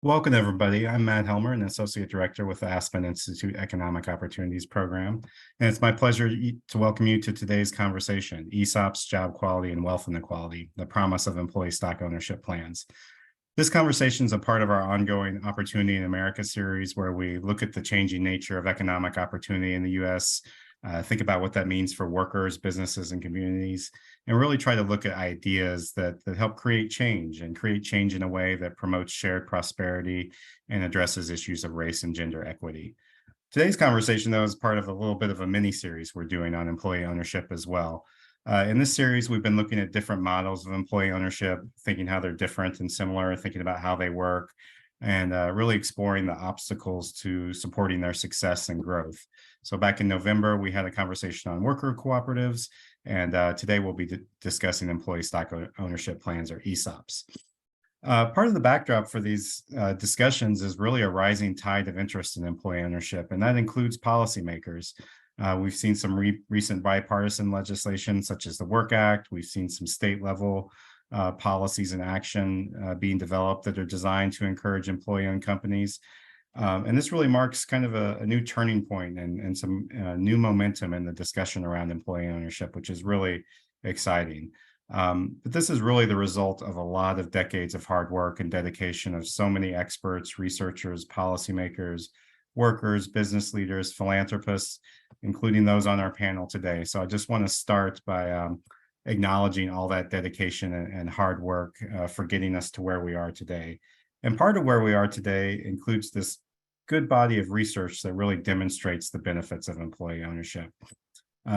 Welcome, everybody. I'm Matt Helmer, an Associate Director with the Aspen Institute Economic Opportunities Program. And it's my pleasure to welcome you to today's conversation, ESOPs, Job Quality, and Wealth Inequality, the Promise of Employee Stock Ownership Plans. This conversation is a part of our ongoing Opportunity in America series, where we look at the changing nature of economic opportunity in the U.S., think about what that means for workers, businesses, and communities, and really try to look at ideas that help create change and create change in a way that promotes shared prosperity and addresses issues of race and gender equity. Today's conversation, though, is part of a little bit of a mini series we're doing on employee ownership as well. In this series, we've been looking at different models of employee ownership, thinking how they're different and similar, thinking about how they work, and really exploring the obstacles to supporting their success and growth. So back in November, we had a conversation on worker cooperatives, and today we'll be discussing employee stock ownership plans, or ESOPs. Part of the backdrop for these discussions is really a rising tide of interest in employee ownership, and that includes policymakers. We've seen some recent bipartisan legislation, such as the Work Act. We've seen some state level policies and action being developed that are designed to encourage employee-owned companies. And this really marks kind of a new turning point and some new momentum in the discussion around employee ownership, which is really exciting. But this is really the result of a lot of decades of hard work and dedication of so many experts, researchers, policymakers, workers, business leaders, philanthropists, including those on our panel today. So I just want to start by acknowledging all that dedication and hard work for getting us to where we are today. And part of where we are today includes this good body of research that really demonstrates the benefits of employee ownership.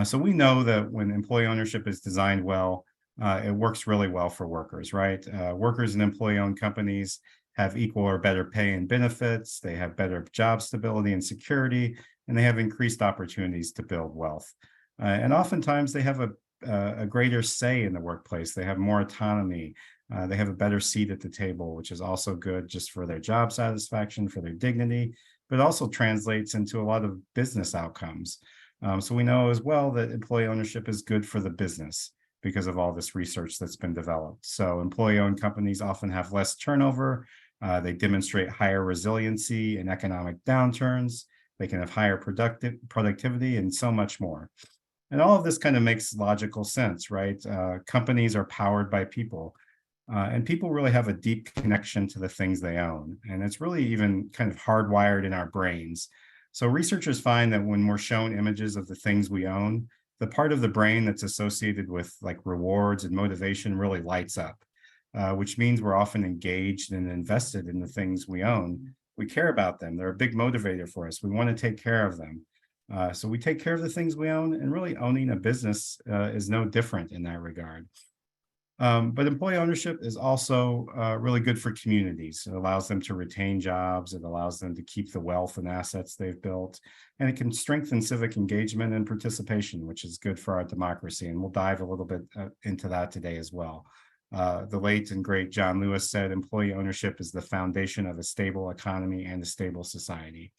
So we know that when employee ownership is designed well, it works really well for workers, right? Workers in employee-owned companies have equal or better pay and benefits, they have better job stability and security, and they have increased opportunities to build wealth. And oftentimes they have a greater say in the workplace. They have more autonomy. They have a better seat at the table, which is also good just for their job satisfaction, for their dignity, but also translates into a lot of business outcomes. So we know as well that employee ownership is good for the business because of all this research that's been developed. So employee-owned companies often have less turnover. They demonstrate higher resiliency in economic downturns. They can have higher productivity and so much more. And all of this kind of makes logical sense, right? Companies are powered by people, and people really have a deep connection to the things they own. And it's really even kind of hardwired in our brains. So researchers find that when we're shown images of the things we own, the part of the brain that's associated with like rewards and motivation really lights up, which means we're often engaged and invested in the things we own. We care about them. They're a big motivator for us. We want to take care of them. So we take care of the things we own, and really owning a business is no different in that regard. But employee ownership is also really good for communities. It allows them to retain jobs. It allows them to keep the wealth and assets they've built. And it can strengthen civic engagement and participation, which is good for our democracy. And we'll dive a little bit into that today as well. The late and great John Lewis said, employee ownership is the foundation of a stable economy and a stable society.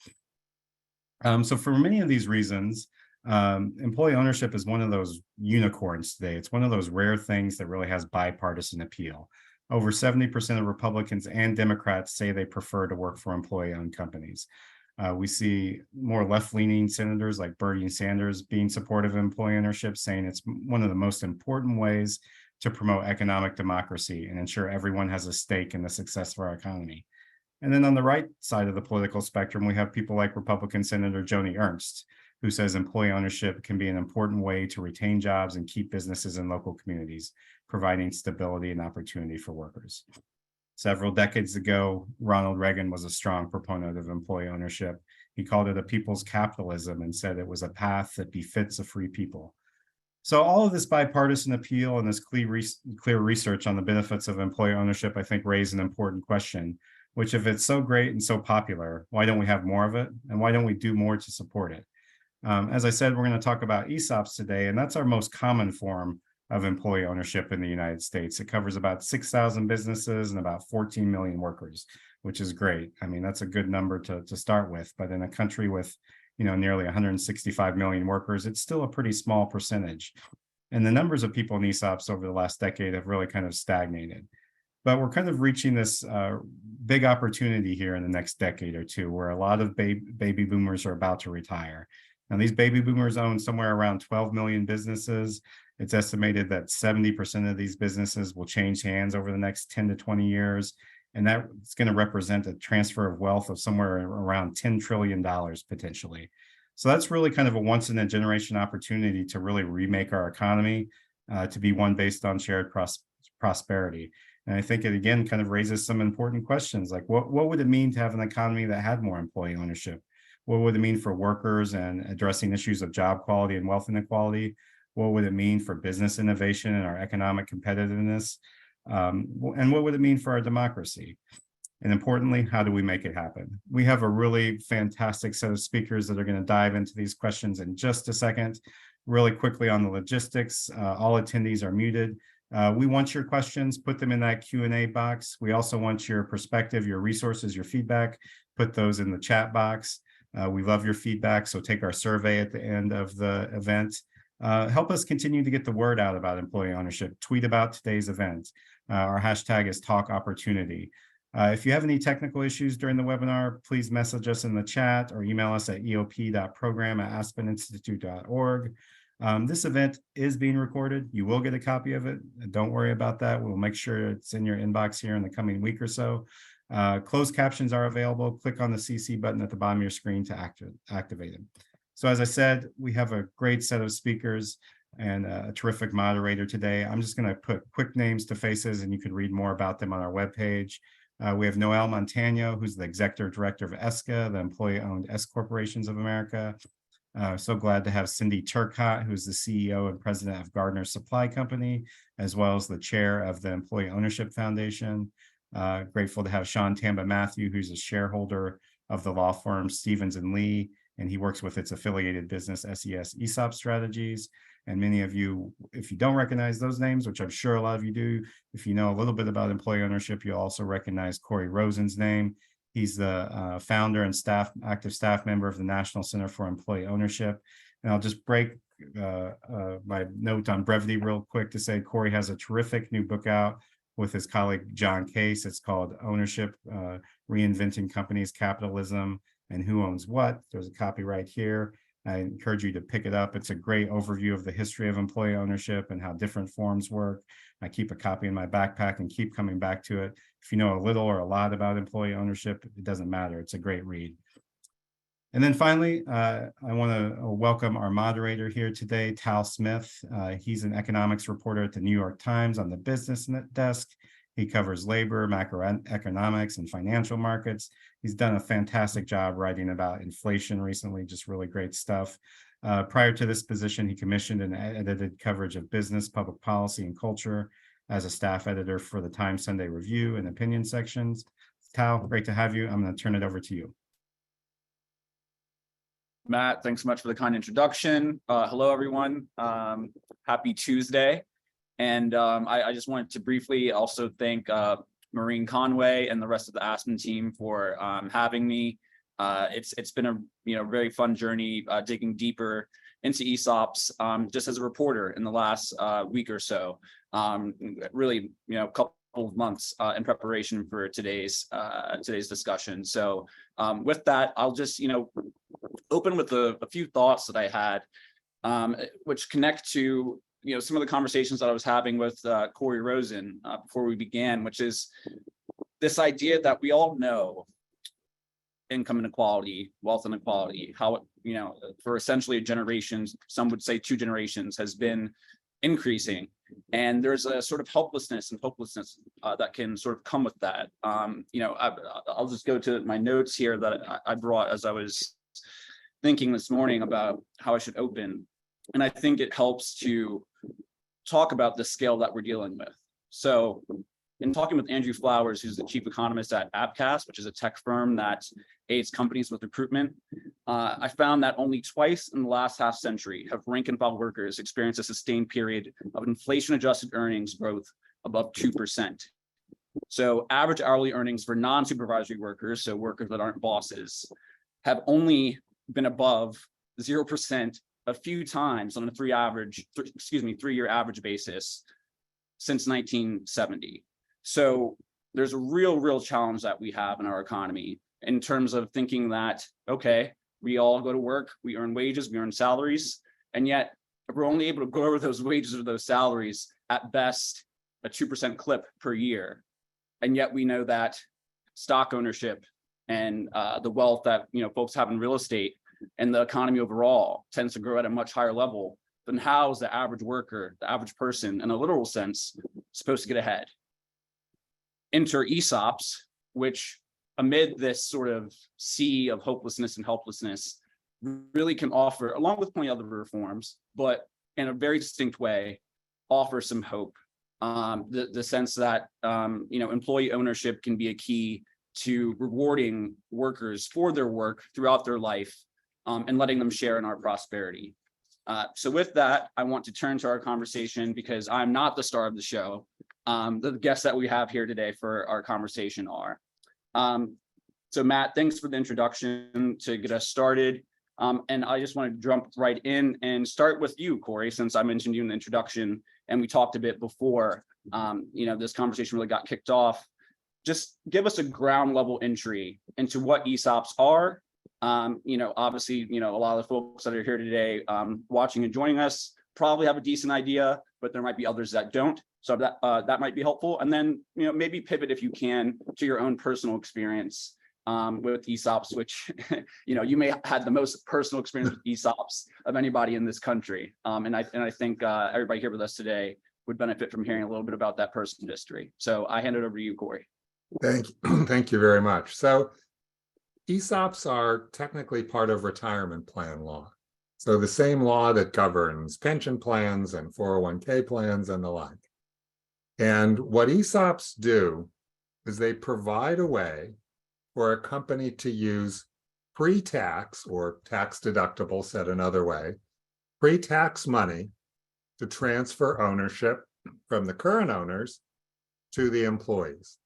So for many of these reasons, employee ownership is one of those unicorns today. It's one of those rare things that really has bipartisan appeal. Over 70% of Republicans and Democrats say they prefer to work for employee-owned companies. We see more left-leaning senators like Bernie Sanders being supportive of employee ownership, saying it's one of the most important ways to promote economic democracy and ensure everyone has a stake in the success of our economy. And then on the right side of the political spectrum, we have people like Republican Senator Joni Ernst, who says employee ownership can be an important way to retain jobs and keep businesses in local communities, providing stability and opportunity for workers. Several decades ago, Ronald Reagan was a strong proponent of employee ownership. He called it a people's capitalism and said it was a path that befits a free people. So all of this bipartisan appeal and this clear research on the benefits of employee ownership, I think, raise an important question, which if it's so great and so popular, why don't we have more of it? And why don't we do more to support it? As I said, we're going to talk about ESOPs today, and that's our most common form of employee ownership in the United States. It covers about 6,000 businesses and about 14 million workers, which is great. I mean, that's a good number to start with, but in a country with, nearly 165 million workers, it's still a pretty small percentage. And the numbers of people in ESOPs over the last decade have really kind of stagnated. But we're kind of reaching this big opportunity here in the next decade or two, where a lot of baby boomers are about to retire. Now, these baby boomers own somewhere around 12 million businesses. It's estimated that 70% of these businesses will change hands over the next 10 to 20 years. And that's going to represent a transfer of wealth of somewhere around $10 trillion potentially. So that's really kind of a once in a generation opportunity to really remake our economy to be one based on shared prosperity. And I think it again kind of raises some important questions like what would it mean to have an economy that had more employee ownership? What would it mean for workers and addressing issues of job quality and wealth inequality? What would it mean for business innovation and our economic competitiveness? And what would it mean for our democracy? And importantly, how do we make it happen? We have a really fantastic set of speakers that are going to dive into these questions in just a second. Really quickly on the logistics, all attendees are muted. We want your questions, put them in that Q&A box. We also want your perspective, your resources, your feedback, put those in the chat box. We love your feedback, so take our survey at the end of the event. Help us continue to get the word out about employee ownership. Tweet about today's event. Our hashtag is Talk Opportunity. If you have any technical issues during the webinar, please message us in the chat or email us at eop.program@aspeninstitute.org. This event is being recorded. You will get a copy of it. Don't worry about that. We'll make sure it's in your inbox here in the coming week or so. Closed captions are available. Click on the CC button at the bottom of your screen to activate them. So as I said, we have a great set of speakers and a terrific moderator today. I'm just going to put quick names to faces, and you can read more about them on our webpage. We have Noel Montano, who's the Executive Director of ESCA, the Employee-Owned S Corporations of America. So glad to have Cindy Turcotte, who's the CEO and President of Gardner Supply Company, as well as the Chair of the Employee Ownership Foundation. Grateful to have Sean Tamba Matthew, who's a shareholder of the law firm Stevens & Lee, and he works with its affiliated business, SES ESOP Strategies. And many of you, if you don't recognize those names, which I'm sure a lot of you do, if you know a little bit about employee ownership, you'll also recognize Corey Rosen's name. He's the founder and active staff member of the National Center for Employee Ownership. And I'll just break my note on brevity real quick to say Corey has a terrific new book out with his colleague John Case. It's called Ownership, Reinventing Companies, Capitalism, and Who Owns What. There's a copy right here. I encourage you to pick it up. It's a great overview of the history of employee ownership and how different forms work. I keep a copy in my backpack and keep coming back to it. If you know a little or a lot about employee ownership, it doesn't matter. It's a great read. And then finally, I want to welcome our moderator here today, Tal Smith. He's an economics reporter at the New York Times on the business desk. He covers labor, macroeconomics, and financial markets. He's done a fantastic job writing about inflation recently, just really great stuff. Prior to this position, he commissioned and edited coverage of business, public policy, and culture as a staff editor for the Times Sunday Review and opinion sections. Tal, great to have you. I'm going to turn it over to you. Matt, thanks so much for the kind introduction. Hello, everyone. Happy Tuesday. And I just wanted to briefly also thank Maureen Conway and the rest of the Aspen team for having me. It's been a very fun journey digging deeper into ESOPs just as a reporter in the last week or so. Really, a couple of months in preparation for today's discussion. So with that, I'll just open with a few thoughts that I had, which connect to some of the conversations that I was having with Corey Rosen before we began, which is this idea that we all know income inequality, wealth inequality, how for essentially generations, some would say 2 generations, has been increasing, and there's a sort of helplessness and hopelessness that can sort of come with that. I'll just go to my notes here that I brought as I was thinking this morning about how I should open, and I think it helps to talk about the scale that we're dealing with. So in talking with Andrew Flowers, who's the chief economist at Appcast, which is a tech firm that aids companies with recruitment, I found that only twice in the last half century have rank and file workers experienced a sustained period of inflation-adjusted earnings growth above 2%. So average hourly earnings for non-supervisory workers, so workers that aren't bosses, have only been above 0% a few times on a three-year average basis since 1970. So there's a real challenge that we have in our economy in terms of thinking that, okay, we all go to work, we earn wages, we earn salaries, and yet if we're only able to grow those wages or those salaries at best a 2% clip per year. And yet we know that stock ownership and the wealth that folks have in real estate and the economy overall tends to grow at a much higher level. Then how is the average worker, the average person, in a literal sense, supposed to get ahead? Enter ESOPs, which amid this sort of sea of hopelessness and helplessness, really can offer, along with plenty of other reforms, but in a very distinct way, offer some hope. The sense that employee ownership can be a key to rewarding workers for their work throughout their life, and letting them share in our prosperity. So with that, I want to turn to our conversation because I'm not the star of the show. The guests that we have here today for our conversation are. So Matt, thanks for the introduction to get us started. And I just want to jump right in and start with you, Corey, since I mentioned you in the introduction and we talked a bit before, this conversation really got kicked off. Just give us a ground level entry into what ESOPs are. Obviously, a lot of the folks that are here today watching and joining us probably have a decent idea, but there might be others that don't. So that might be helpful. And then, maybe pivot if you can to your own personal experience with ESOPs, which, you may have had the most personal experience with ESOPs of anybody in this country. And I think everybody here with us today would benefit from hearing a little bit about that personal history. So I hand it over to you, Corey. Thank you very much. So ESOPs are technically part of retirement plan law. So the same law that governs pension plans and 401k plans and the like. And what ESOPs do is they provide a way for a company to use pre-tax or tax deductible, said another way, pre-tax money to transfer ownership from the current owners to the employees.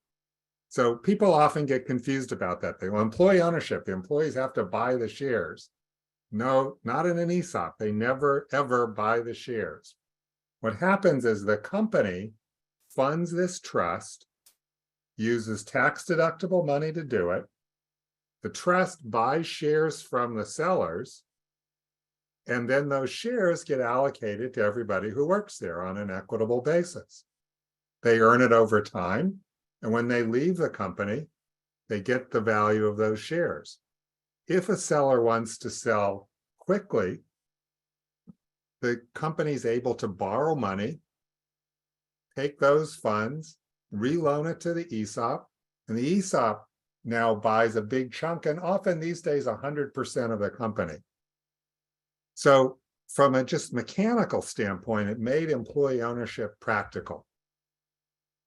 So people often get confused about that thing. Well, employee ownership, the employees have to buy the shares. No, not in an ESOP. They never, ever buy the shares. What happens is the company funds this trust, uses tax-deductible money to do it. The trust buys shares from the sellers, and then those shares get allocated to everybody who works there on an equitable basis. They earn it over time. And when they leave the company, they get the value of those shares. If a seller wants to sell quickly, the company is able to borrow money, take those funds, reloan it to the ESOP, and the ESOP now buys a big chunk, and often these days 100% of the company. So from a just mechanical standpoint, it made employee ownership practical.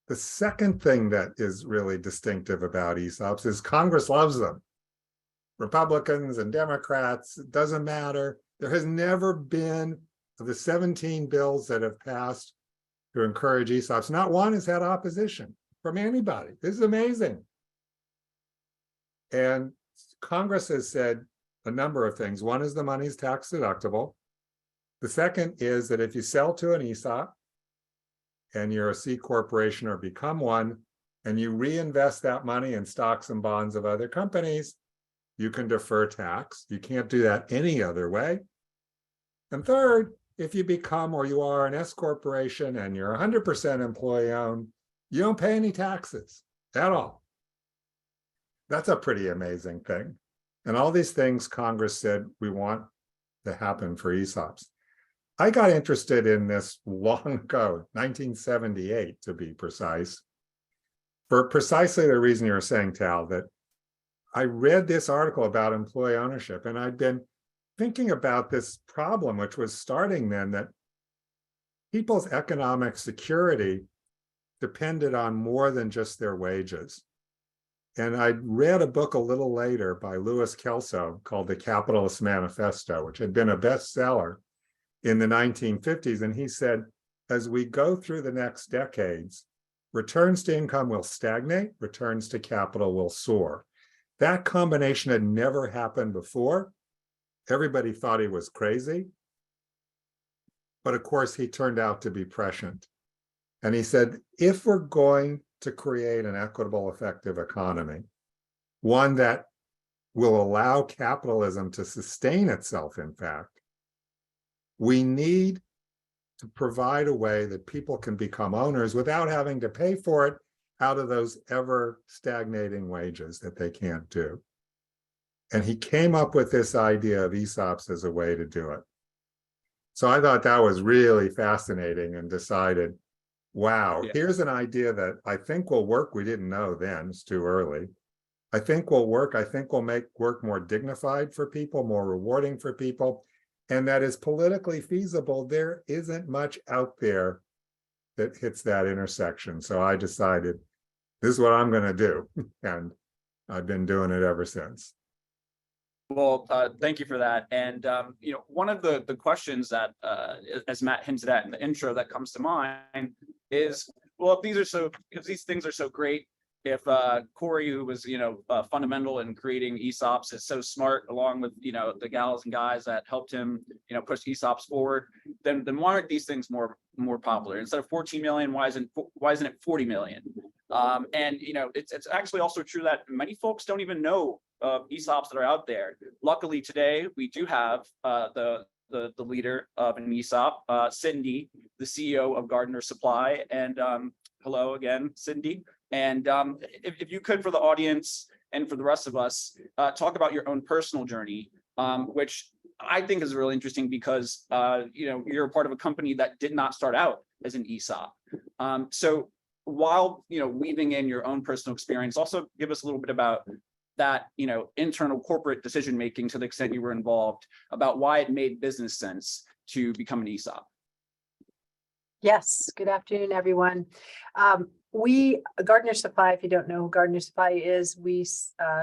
The second thing that is really distinctive about ESOPs is Congress loves them. Republicans and Democrats, it doesn't matter. There has never been, of the 17 bills that have passed to encourage ESOPs, not one has had opposition from anybody. This is amazing. And Congress has said a number of things. One is the money is tax deductible. The second is that if you sell to an ESOP, and you're a C corporation or become one, and you reinvest that money in stocks and bonds of other companies, you can defer tax. You can't do that any other way. And third, if you become or you are an S corporation and you're 100% employee owned, you don't pay any taxes at all. That's a pretty amazing thing. And all these things Congress said we want to happen for ESOPs. I got interested in this long ago, 1978 to be precise, for precisely the reason you were saying, Tal, that I read this article about employee ownership, and I'd been thinking about this problem, which was starting then, that people's economic security depended on more than just their wages. And I read a book a little later by Louis Kelso called The Capitalist Manifesto, which had been a bestseller in the 1950s. And he said, as we go through the next decades, returns to income will stagnate, returns to capital will soar. That combination had never happened before. Everybody thought he was crazy. But of course, he turned out to be prescient. And he said, if we're going to create an equitable, effective economy, one that will allow capitalism to sustain itself, in fact, we need to provide a way that people can become owners without having to pay for it out of those ever stagnating wages that they can't do. And he came up with this idea of ESOPs as a way to do it. So I thought that was really fascinating and decided, wow, here's an idea that I think will work. We didn't know then, it's too early. I think will work. I think will make work more dignified for people, more rewarding for people, and that is politically feasible. There isn't much out there that hits that intersection. So I decided this is what I'm going to do. And I've been doing it ever since. Well, thank you for that. And, one of the questions that, as Matt hinted at in the intro that comes to mind is, well, if these things are so great, if Corey, who was, fundamental in creating ESOPs, is so smart, along with, the gals and guys that helped him, push ESOPs forward, then why aren't these things more popular? Instead of 14 million, why isn't it 40 million? And it's actually also true that many folks don't even know of ESOPs that are out there. Luckily today we do have the leader of an ESOP, Cindy, the CEO of Gardner Supply, and hello again, Cindy. And if you could, for the audience and for the rest of us, talk about your own personal journey, which I think is really interesting because you're a part of a company that did not start out as an ESOP. So while weaving in your own personal experience, also give us a little bit about that internal corporate decision making, to the extent you were involved, about why it made business sense to become an ESOP. Yes, good afternoon, everyone. Gardner Supply, if you don't know who Gardner Supply is, we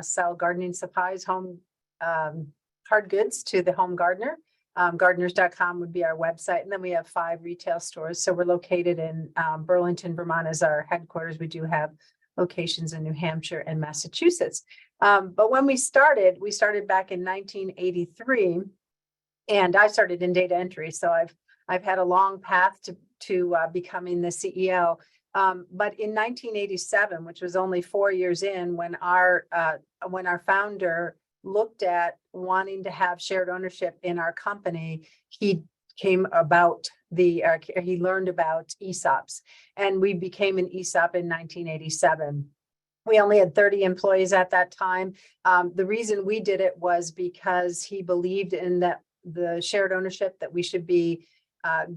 sell gardening supplies, home hard goods to the home gardener. Gardeners.com would be our website. And then we have 5 retail stores. So we're located in Burlington, Vermont as our headquarters. We do have locations in New Hampshire and Massachusetts. But when we started back in 1983, and I started in data entry. So I've had a long path to becoming the CEO. But in 1987, which was only 4 years in, when our founder looked at wanting to have shared ownership in our company, he learned about ESOPs, and we became an ESOP in 1987. We only had 30 employees at that time. The reason we did it was because he believed in the shared ownership, that we should be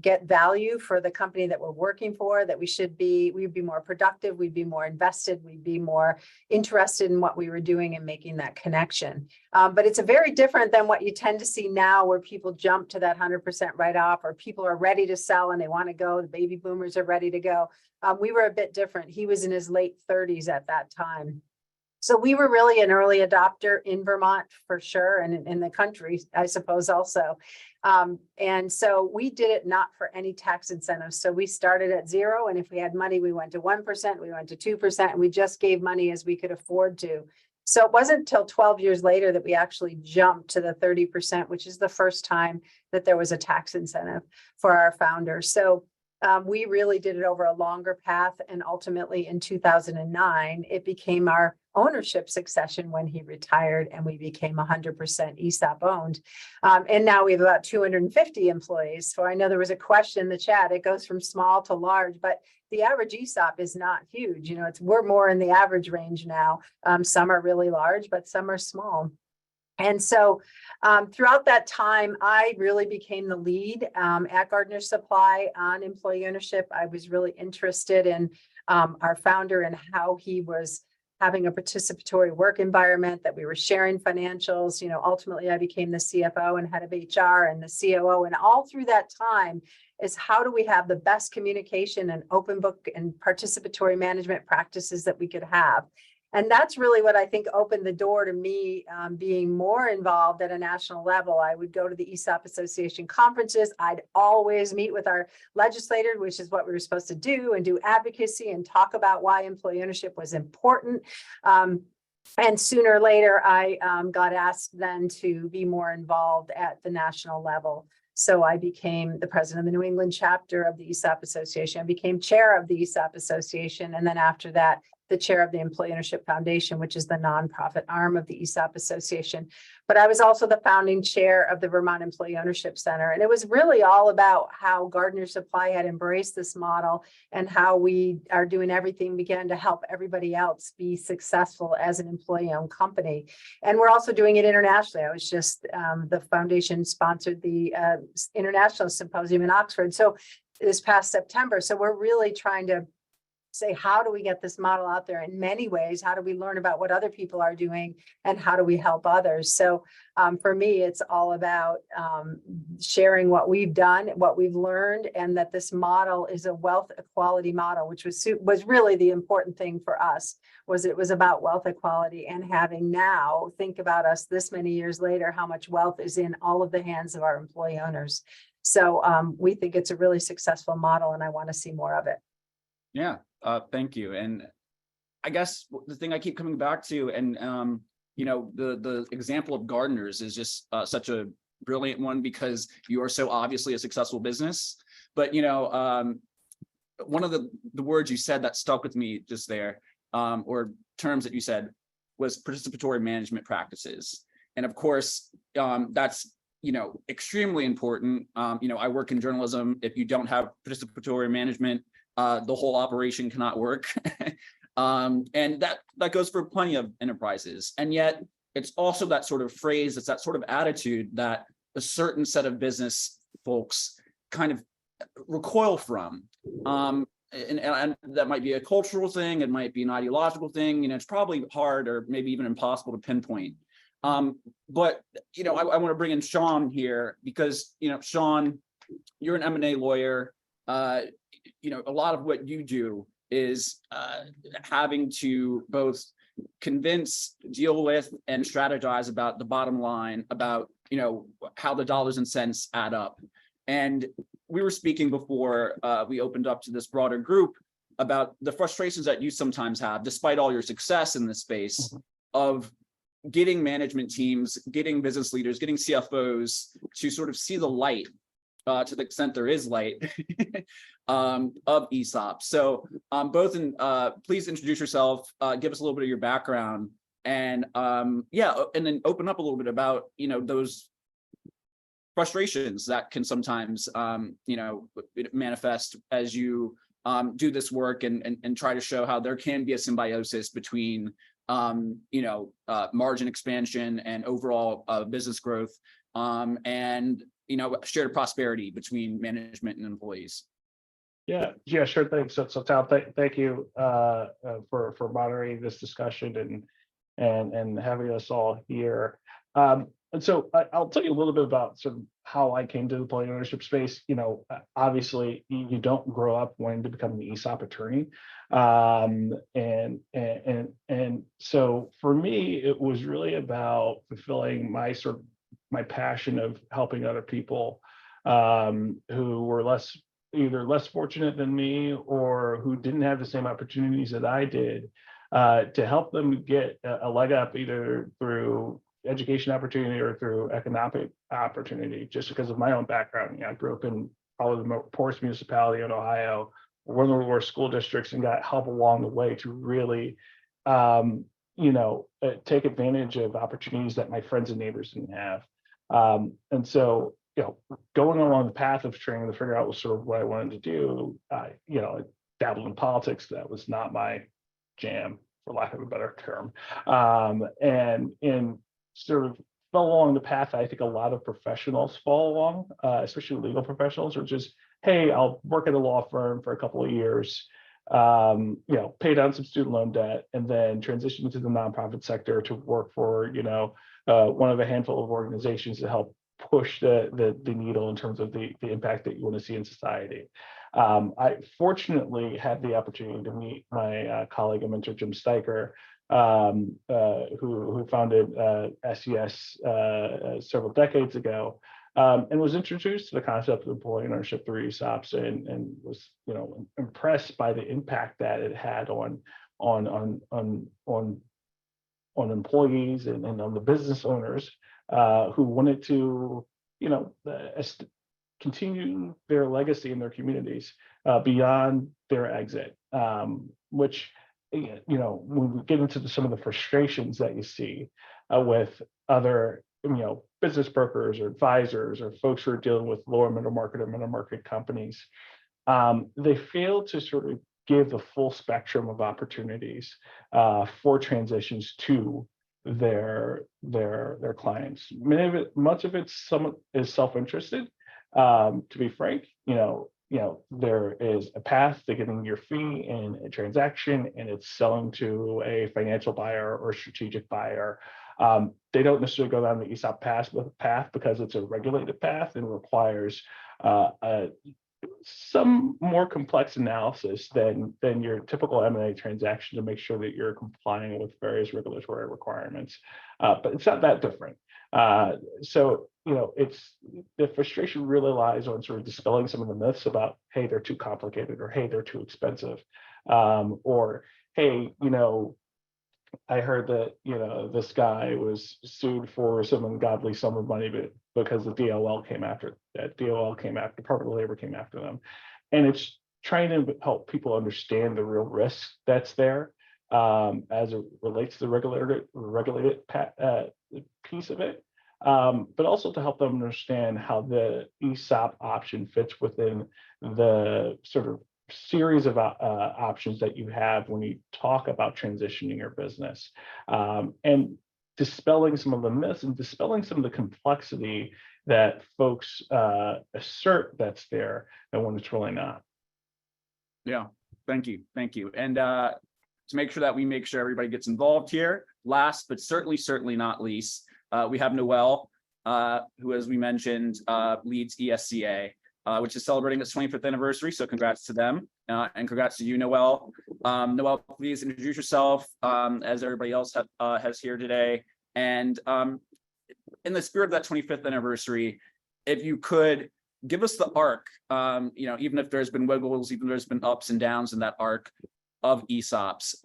get value for the company that we're working for, that we'd be more productive, we'd be more invested, we'd be more interested in what we were doing and making that connection. But it's a very different than what you tend to see now, where people jump to that 100% write-off, or people are ready to sell and they want to go, the baby boomers are ready to go. We were a bit different. He was in his late 30s at that time. So we were really an early adopter in Vermont for sure, and in the country, I suppose, also. And so we did it not for any tax incentives. So we started at 0. And if we had money, we went to 1%, we went to 2%, and we just gave money as we could afford to. So it wasn't until 12 years later that we actually jumped to the 30%, which is the first time that there was a tax incentive for our founders. So we really did it over a longer path. And ultimately in 2009, it became our ownership succession when he retired, and we became 100% ESOP owned. And now we have about 250 employees. So I know there was a question in the chat. It goes from small to large, but the average ESOP is not huge. We're more in the average range now. Some are really large, but some are small. And so throughout that time, I really became the lead at Gardner Supply on employee ownership. I was really interested in our founder and how he was having a participatory work environment, that we were sharing financials. Ultimately, I became the CFO and head of HR and the COO. And all through that time is, how do we have the best communication and open book and participatory management practices that we could have? And that's really what I think opened the door to me being more involved at a national level. I would go to the ESOP Association conferences. I'd always meet with our legislators, which is what we were supposed to do, and do advocacy and talk about why employee ownership was important. And sooner or later, I got asked then to be more involved at the national level. So I became the president of the New England chapter of the ESOP Association. I became chair of the ESOP Association. And then after that, the chair of the Employee Ownership Foundation, which is the nonprofit arm of the ESOP Association. But I was also the founding chair of the Vermont Employee Ownership Center. And it was really all about how Gardner Supply had embraced this model and how we are doing everything we can to help everybody else be successful as an employee-owned company. And we're also doing it internationally. I was just, the foundation sponsored the International Symposium in Oxford. So this past September. So we're really trying to say, how do we get this model out there in many ways? How do we learn about what other people are doing and how do we help others? So for me, it's all about sharing what we've done, what we've learned, and that this model is a wealth equality model, which was really the important thing for us, was it was about wealth equality and having now, think about us this many years later, how much wealth is in all of the hands of our employee owners. So we think it's a really successful model and I want to see more of it. Yeah, thank you. And I guess the thing I keep coming back to, and you know, the example of Gardner's is just such a brilliant one because you are so obviously a successful business. But you know, one of the words you said that stuck with me just there, or terms that you said, was participatory management practices. And of course, that's, you know, extremely important. You know, I work in journalism. If you don't have participatory management, the whole operation cannot work. And that goes for plenty of enterprises. And yet it's also that sort of phrase, it's that sort of attitude that a certain set of business folks kind of recoil from. And that might be a cultural thing, it might be an ideological thing, you know, it's probably hard or maybe even impossible to pinpoint. But, you know, I want to bring in Sean here because, you know, Sean, you're an M&A lawyer. You know, a lot of what you do is having to both convince, deal with, and strategize about the bottom line, about, you know, how the dollars and cents add up. And we were speaking before we opened up to this broader group about the frustrations that you sometimes have, despite all your success in this space, of getting management teams, getting business leaders, getting CFOs to sort of see the light, to the extent there is light, of ESOP. So both in, please introduce yourself, give us a little bit of your background, and yeah, and then open up a little bit about, you know, those frustrations that can sometimes, you know, manifest as you do this work and try to show how there can be a symbiosis between, you know, margin expansion and overall business growth, and, you know, shared prosperity between management and employees. Yeah, sure thing. So Tal, thank you for moderating this discussion and having us all here. And so I'll tell you a little bit about sort of how I came to the employee ownership space. You know, obviously you don't grow up wanting to become an ESOP attorney. And so for me, it was really about fulfilling my passion of helping other people who were either less fortunate than me or who didn't have the same opportunities that I did, to help them get a leg up either through education opportunity or through economic opportunity. Just because of my own background, you know, I grew up in probably the poorest municipality in Ohio, one of the worst school districts, and got help along the way to really, you know, take advantage of opportunities that my friends and neighbors didn't have. And so, you know, going along the path of trying to figure out sort of what I wanted to do, you know, I dabbled in politics. That was not my jam, for lack of a better term. And sort of fell along the path I think a lot of professionals fall along, especially legal professionals, which is, hey, I'll work at a law firm for a couple of years, you know, pay down some student loan debt, and then transition into the nonprofit sector to work for, you know, one of a handful of organizations to help push the needle in terms of the impact that you want to see in society. I fortunately had the opportunity to meet my colleague and mentor, Jim Steicher, who founded SES several decades ago, and was introduced to the concept of employee ownership through ESOPs, and was, you know, impressed by the impact that it had on employees and on the business owners who wanted to, you know, continue their legacy in their communities beyond their exit, which, when we get into some of the frustrations that you see with other, business brokers or advisors or folks who are dealing with lower middle market or middle market companies, they fail to sort of give the full spectrum of opportunities for transitions to their clients. Much of it is self-interested. To be frank, there is a path to getting your fee in a transaction, and it's selling to a financial buyer or strategic buyer. They don't necessarily go down the ESOP path because it's a regulated path and requires some more complex analysis than your typical M&A transaction to make sure that you're complying with various regulatory requirements. But it's not that different. So, it's the frustration really lies on sort of dispelling some of the myths about, hey, they're too complicated, or hey, they're too expensive, or hey, I heard that this guy was sued for some ungodly sum of money, but because the Department of Labor came after them, and it's trying to help people understand the real risk that's there as it relates to the regulated piece of it, but also to help them understand how the ESOP option fits within the sort of series of options that you have when you talk about transitioning your business, and dispelling some of the myths and dispelling some of the complexity that folks assert that's there, and when it's really not. Yeah, thank you. And to make sure that we make sure everybody gets involved here, last but certainly not least, we have Noel, who, as we mentioned, leads ESCA, which is celebrating its 25th anniversary. So congrats to them, and congrats to you, Noel. Noel, please introduce yourself, as everybody else has here today. And in the spirit of that 25th anniversary, if you could give us the arc, even if there's been wiggles, even if there's been ups and downs in that arc of ESOPs,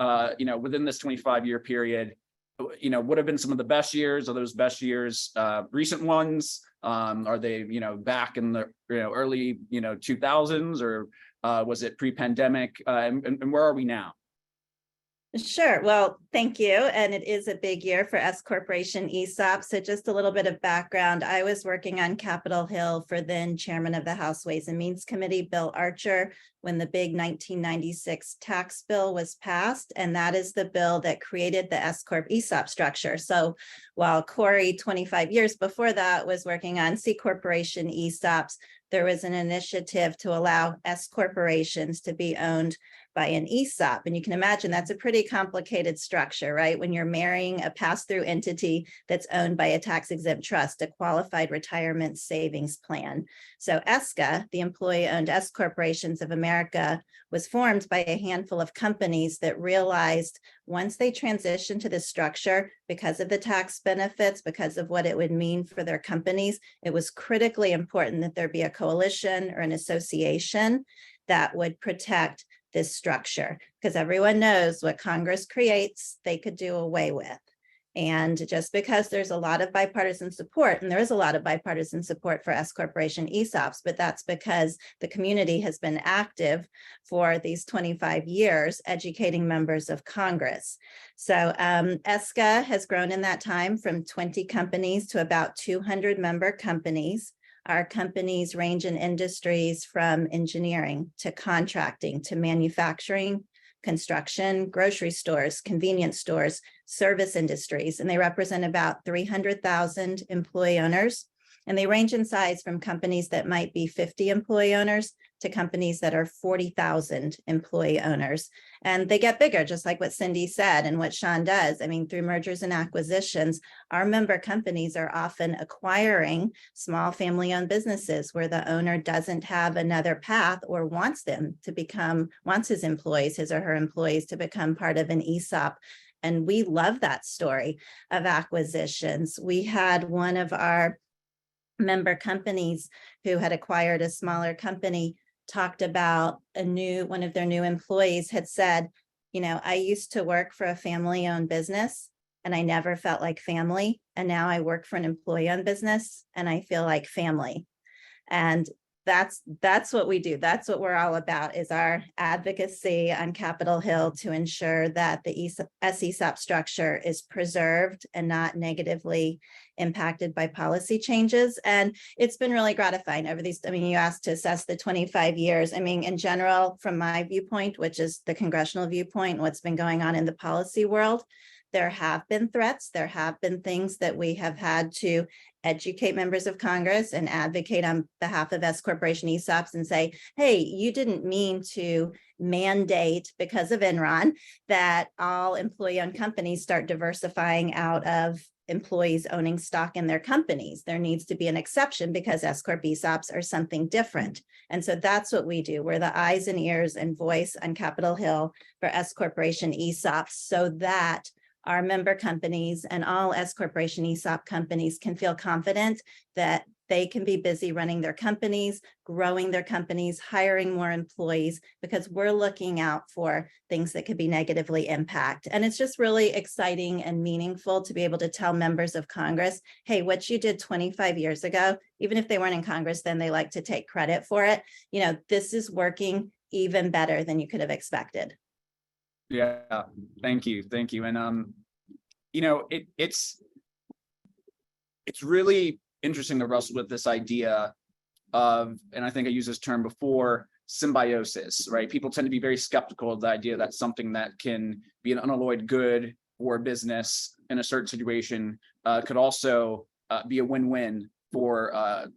within this 25-year period, what have been some of the best years? Are those best years recent ones? Are they, back in the early 2000s, or was it pre-pandemic? And where are we now? Sure. Well, thank you. And it is a big year for S Corporation ESOP. So just a little bit of background. I was working on Capitol Hill for then Chairman of the House Ways and Means Committee, Bill Archer, when the big 1996 tax bill was passed. And that is the bill that created the S Corp ESOP structure. So while Corey, 25 years before that, was working on C Corporation ESOPs, there was an initiative to allow S corporations to be owned by an ESOP. And you can imagine that's a pretty complicated structure, right? When you're marrying a pass-through entity that's owned by a tax-exempt trust, a qualified retirement savings plan. So ESCA, the Employee-Owned S Corporations of America, was formed by a handful of companies that realized once they transitioned to this structure, because of the tax benefits, because of what it would mean for their companies, it was critically important that there be a coalition or an association that would protect this structure, because everyone knows what Congress creates, they could do away with. And just because there's a lot of bipartisan support, and there is a lot of bipartisan support for S Corporation ESOPs, but that's because the community has been active for these 25 years, educating members of Congress. So ESCA has grown in that time from 20 companies to about 200 member companies. Our companies range in industries from engineering to contracting to manufacturing, construction, grocery stores, convenience stores, service industries, and they represent about 300,000 employee owners. And they range in size from companies that might be 50 employee owners to companies that are 40,000 employee owners. And they get bigger, just like what Cindy said and what Sean does. I mean, through mergers and acquisitions, our member companies are often acquiring small family-owned businesses where the owner doesn't have another path or wants his employees, his or her employees, to become part of an ESOP. And we love that story of acquisitions. We had one of our member companies who had acquired a smaller company talked about one of their new employees had said, I used to work for a family-owned business and I never felt like family. And now I work for an employee-owned business and I feel like family. And that's what we do. That's what we're all about, is our advocacy on Capitol Hill to ensure that the ESOP structure is preserved and not negatively impacted by policy changes. And it's been really gratifying over these, I mean, you asked to assess the 25 years. I mean, in general, from my viewpoint, which is the congressional viewpoint, what's been going on in the policy world, there have been threats. There have been things that we have had to educate members of Congress and advocate on behalf of S Corporation ESOPs and say, hey, you didn't mean to mandate, because of Enron, that all employee-owned companies start diversifying out of employees owning stock in their companies. There needs to be an exception because S Corp ESOPs are something different. And so that's what we do. We're the eyes and ears and voice on Capitol Hill for S Corporation ESOPs, so that our member companies and all S Corporation ESOP companies can feel confident that they can be busy running their companies, growing their companies, hiring more employees, because we're looking out for things that could be negatively impact. And it's just really exciting and meaningful to be able to tell members of Congress, hey, what you did 25 years ago, even if they weren't in Congress, then they like to take credit for it. You know, this is working even better than you could have expected. Yeah, thank you. And you know, it's really interesting to wrestle with this idea of, and I think I used this term before, symbiosis, right? People tend to be very skeptical of the idea that something that can be an unalloyed good for a business in a certain situation could also be a win-win for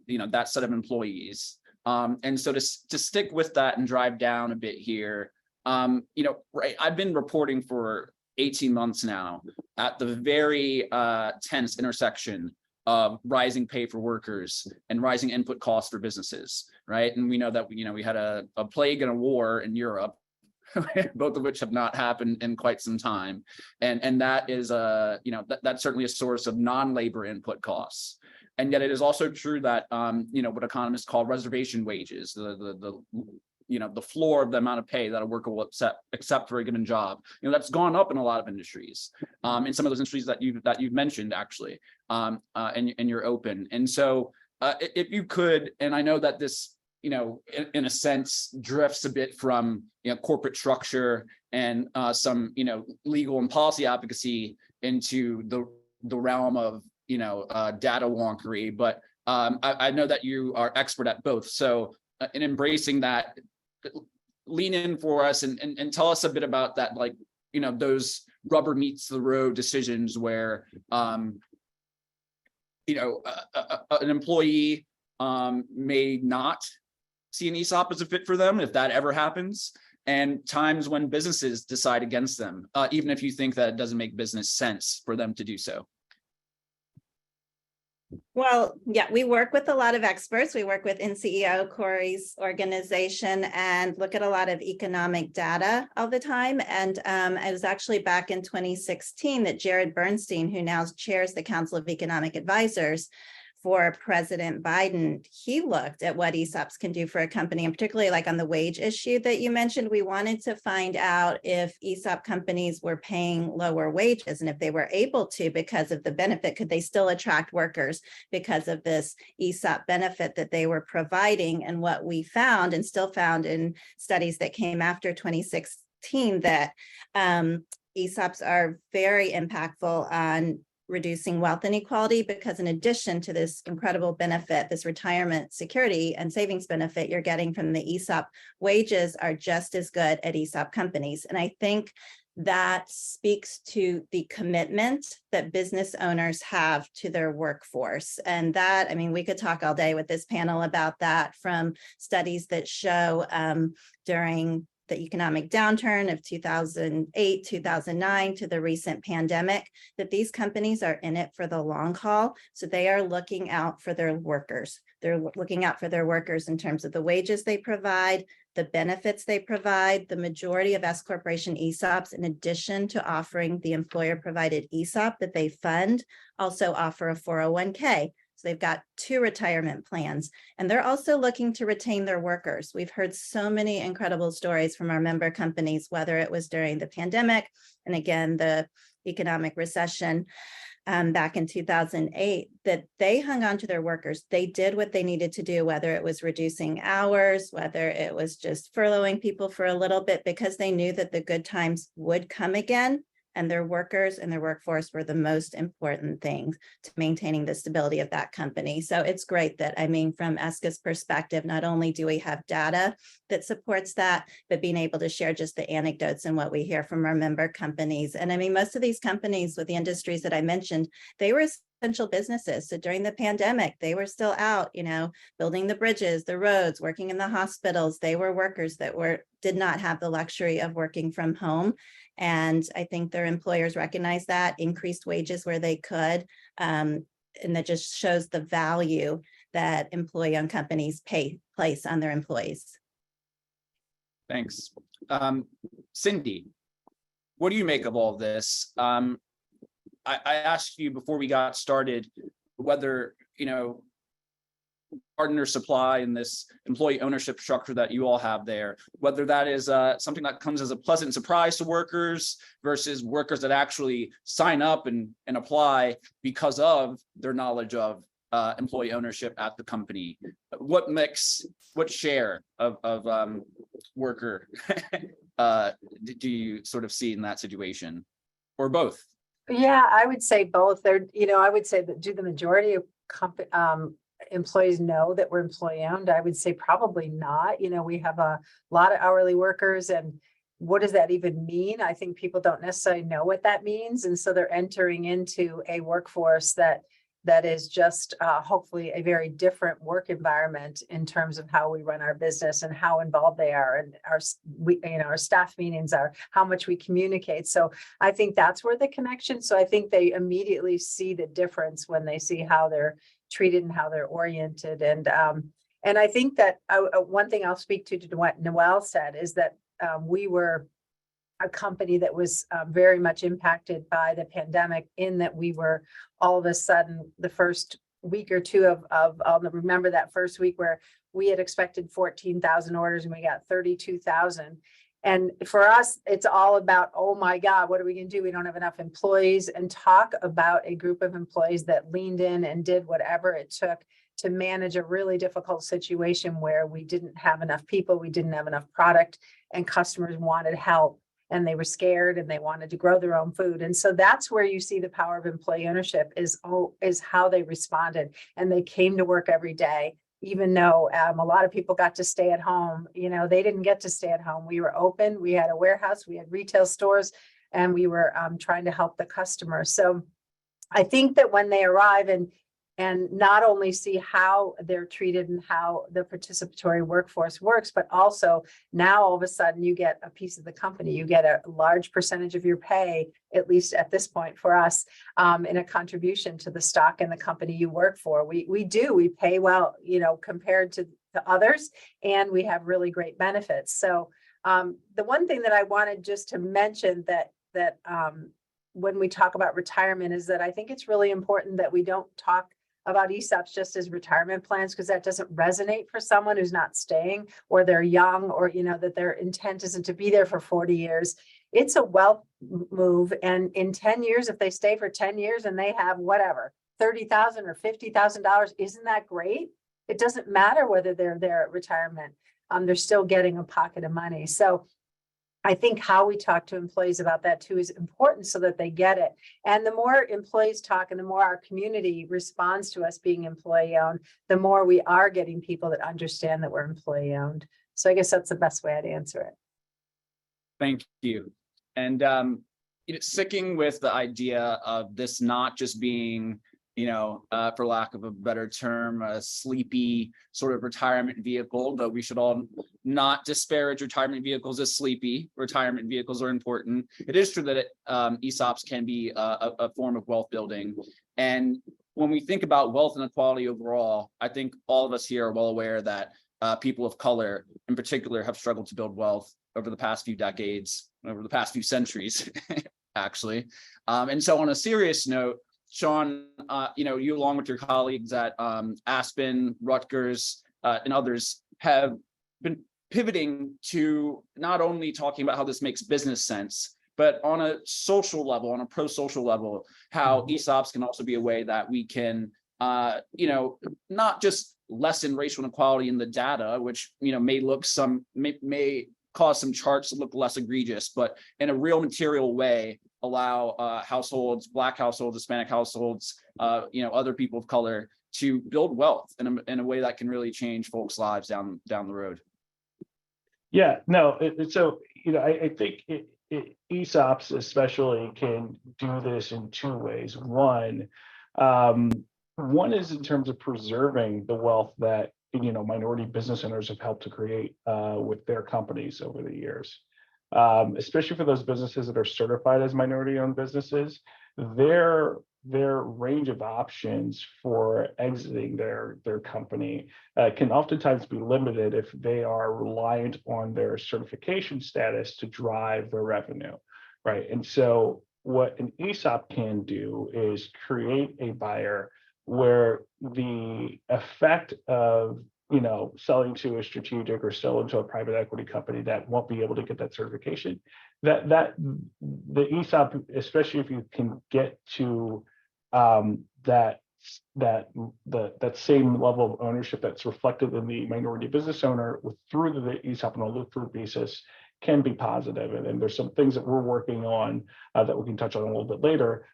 you know, that set of employees. And so to stick with that and drive down a bit here, you know, right, I've been reporting for 18 months now at the very tense intersection of rising pay for workers and rising input costs for businesses, right? And we know that, you know, we had a plague and a war in Europe, both of which have not happened in quite some time. And that is, you know, that's certainly a source of non-labor input costs. And yet it is also true that, you know, what economists call reservation wages, the you know, the floor of the amount of pay that a worker will accept for a given job, you know, that's gone up in a lot of industries, in some of those industries that you've mentioned, actually, and you're open. And so if you could, and I know that this, you know, in a sense drifts a bit from, you know, corporate structure and some, you know, legal and policy advocacy into the realm of, you know, data wonkery, but I know that you are expert at both. So in embracing that, lean in for us and tell us a bit about that, like, you know, those rubber meets the road decisions where, you know, an employee may not see an ESOP as a fit for them, if that ever happens, and times when businesses decide against them, even if you think that it doesn't make business sense for them to do so. Well, yeah, we work with a lot of experts. We work with NCEO, Corey's organization, and look at a lot of economic data all the time. And it was actually back in 2016 that Jared Bernstein, who now chairs the Council of Economic Advisors for President Biden, he looked at what ESOPs can do for a company, and particularly like on the wage issue that you mentioned. We wanted to find out if ESOP companies were paying lower wages, and if they were able to because of the benefit, could they still attract workers because of this ESOP benefit that they were providing? And what we found, and still found in studies that came after 2016, that ESOPs are very impactful on reducing wealth inequality, because in addition to this incredible benefit, this retirement security and savings benefit you're getting from the ESOP, wages are just as good at ESOP companies. And I think that speaks to the commitment that business owners have to their workforce. And that, I mean, we could talk all day with this panel about that, from studies that show during the economic downturn of 2008, 2009 to the recent pandemic, that these companies are in it for the long haul. So they are looking out for their workers. They're looking out for their workers in terms of the wages they provide, the benefits they provide. The majority of S Corporation ESOPs, in addition to offering the employer provided ESOP that they fund, also offer a 401k. So they've got 2 retirement plans, and they're also looking to retain their workers. We've heard so many incredible stories from our member companies, whether it was during the pandemic and again, the economic recession, back in 2008, that they hung on to their workers. They did what they needed to do, whether it was reducing hours, whether it was just furloughing people for a little bit, because they knew that the good times would come again. And their workers and their workforce were the most important things to maintaining the stability of that company. So it's great that, I mean, from ESCA's perspective, not only do we have data that supports that, but being able to share just the anecdotes and what we hear from our member companies. And I mean, most of these companies with the industries that I mentioned, they were essential businesses. So during the pandemic, they were still out, building the bridges, the roads, working in the hospitals. They were workers that did not have the luxury of working from home. And I think their employers recognized that, increased wages where they could. And that just shows the value that employee-owned companies place on their employees. Thanks. Cindy, what do you make of all this? I asked you before we got started whether, partner supply and this employee ownership structure that you all have there, whether that is something that comes as a pleasant surprise to workers versus workers that actually sign up and apply because of their knowledge of employee ownership at the company. What share of worker do you sort of see in that situation, or both? Yeah, I would say both. I would say that do the majority of employees know that we're employee owned? I would say probably not. We have a lot of hourly workers, and what does that even mean? I think people don't necessarily know what that means. And so they're entering into a workforce that is just hopefully a very different work environment in terms of how we run our business and how involved they are, and our staff meetings are, how much we communicate. So I think that's where the connection. So I think they immediately see the difference when they see how they're treated and how they're oriented. And I think that one thing I'll speak to what Noelle said is that we were a company that was very much impacted by the pandemic, in that we were all of a sudden, the first week or two of I'll remember that first week where we had expected 14,000 orders and we got 32,000. And for us, it's all about, oh my God, what are we going to do? We don't have enough employees. And talk about a group of employees that leaned in and did whatever it took to manage a really difficult situation where we didn't have enough people, we didn't have enough product, and customers wanted help. And they were scared and they wanted to grow their own food. And so that's where you see the power of employee ownership is how they responded. And they came to work every day, even though a lot of people got to stay at home. They didn't get to stay at home. We were open, we had a warehouse, we had retail stores, and we were trying to help the customer. So I think that when they arrive and not only see how they're treated and how the participatory workforce works, but also now all of a sudden you get a piece of the company, you get a large percentage of your pay, at least at this point for us, in a contribution to the stock in the company you work for. We pay well, compared to others, and we have really great benefits. So the one thing that I wanted just to mention that when we talk about retirement is that I think it's really important that we don't talk about ESOPs just as retirement plans, because that doesn't resonate for someone who's not staying, or they're young, or that their intent isn't to be there for 40 years. It's a wealth move, and in 10 years, if they stay for 10 years and they have whatever $30,000 or $50,000, isn't that great? It doesn't matter whether they're there at retirement. They're still getting a pocket of money. So I think how we talk to employees about that too is important, so that they get it. And the more employees talk and the more our community responds to us being employee owned, the more we are getting people that understand that we're employee owned. So I guess that's the best way I'd answer it. Thank you. And sticking with the idea of this not just being, for lack of a better term, a sleepy sort of retirement vehicle, though we should all not disparage retirement vehicles as sleepy. Retirement vehicles are important. It is true that ESOPs can be a form of wealth building. And when we think about wealth inequality overall, I think all of us here are well aware that people of color in particular have struggled to build wealth over the past few decades, over the past few centuries, actually. And so on a serious note, Sean, you along with your colleagues at Aspen, Rutgers, and others have been pivoting to not only talking about how this makes business sense, but on a social level, on a pro-social level, how ESOPs can also be a way that we can, not just lessen racial inequality in the data, which, may cause some charts to look less egregious, but in a real material way, allow households, Black households, Hispanic households, other people of color to build wealth in a way that can really change folks' lives down the road. Yeah, no, I think ESOPs especially can do this in two ways. One is in terms of preserving the wealth that minority business owners have helped to create with their companies over the years, especially for those businesses that are certified as minority-owned businesses. Their range of options for exiting their company can oftentimes be limited if they are reliant on their certification status to drive their revenue, right? And so what an ESOP can do is create a buyer where the effect of selling to a strategic or selling to a private equity company that won't be able to get that certification, that the ESOP, especially if you can get to that same level of ownership that's reflected in the minority business owner through the ESOP on a look-through basis, can be positive. And there's some things that we're working on that we can touch on a little bit later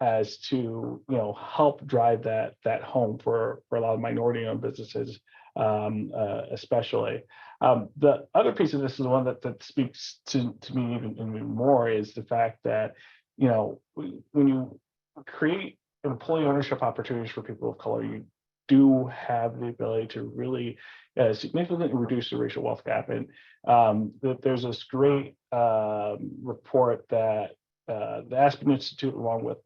as to help drive that home for a lot of minority-owned businesses, especially. The other piece of this is the one that speaks to me even more, is the fact that when you create employee ownership opportunities for people of color, you do have the ability to really significantly reduce the racial wealth gap. And there's this great report that the Aspen Institute, along with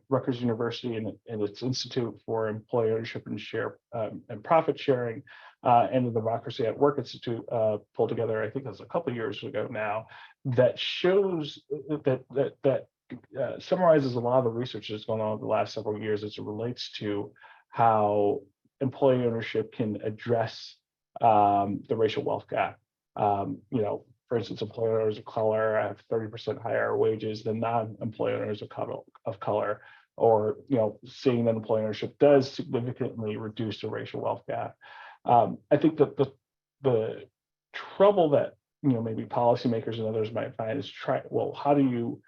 Rutgers University and its Institute for Employee Ownership and Profit Sharing, and the Democracy at Work Institute pulled together, I think it was a couple of years ago now, that shows that summarizes a lot of the research that's gone on over the last several years as it relates to how employee ownership can address the racial wealth gap. For instance, employee owners of color have 30% higher wages than non-employee owners of color, or seeing that employee ownership does significantly reduce the racial wealth gap. I think that the trouble that maybe policymakers and others might find is how do you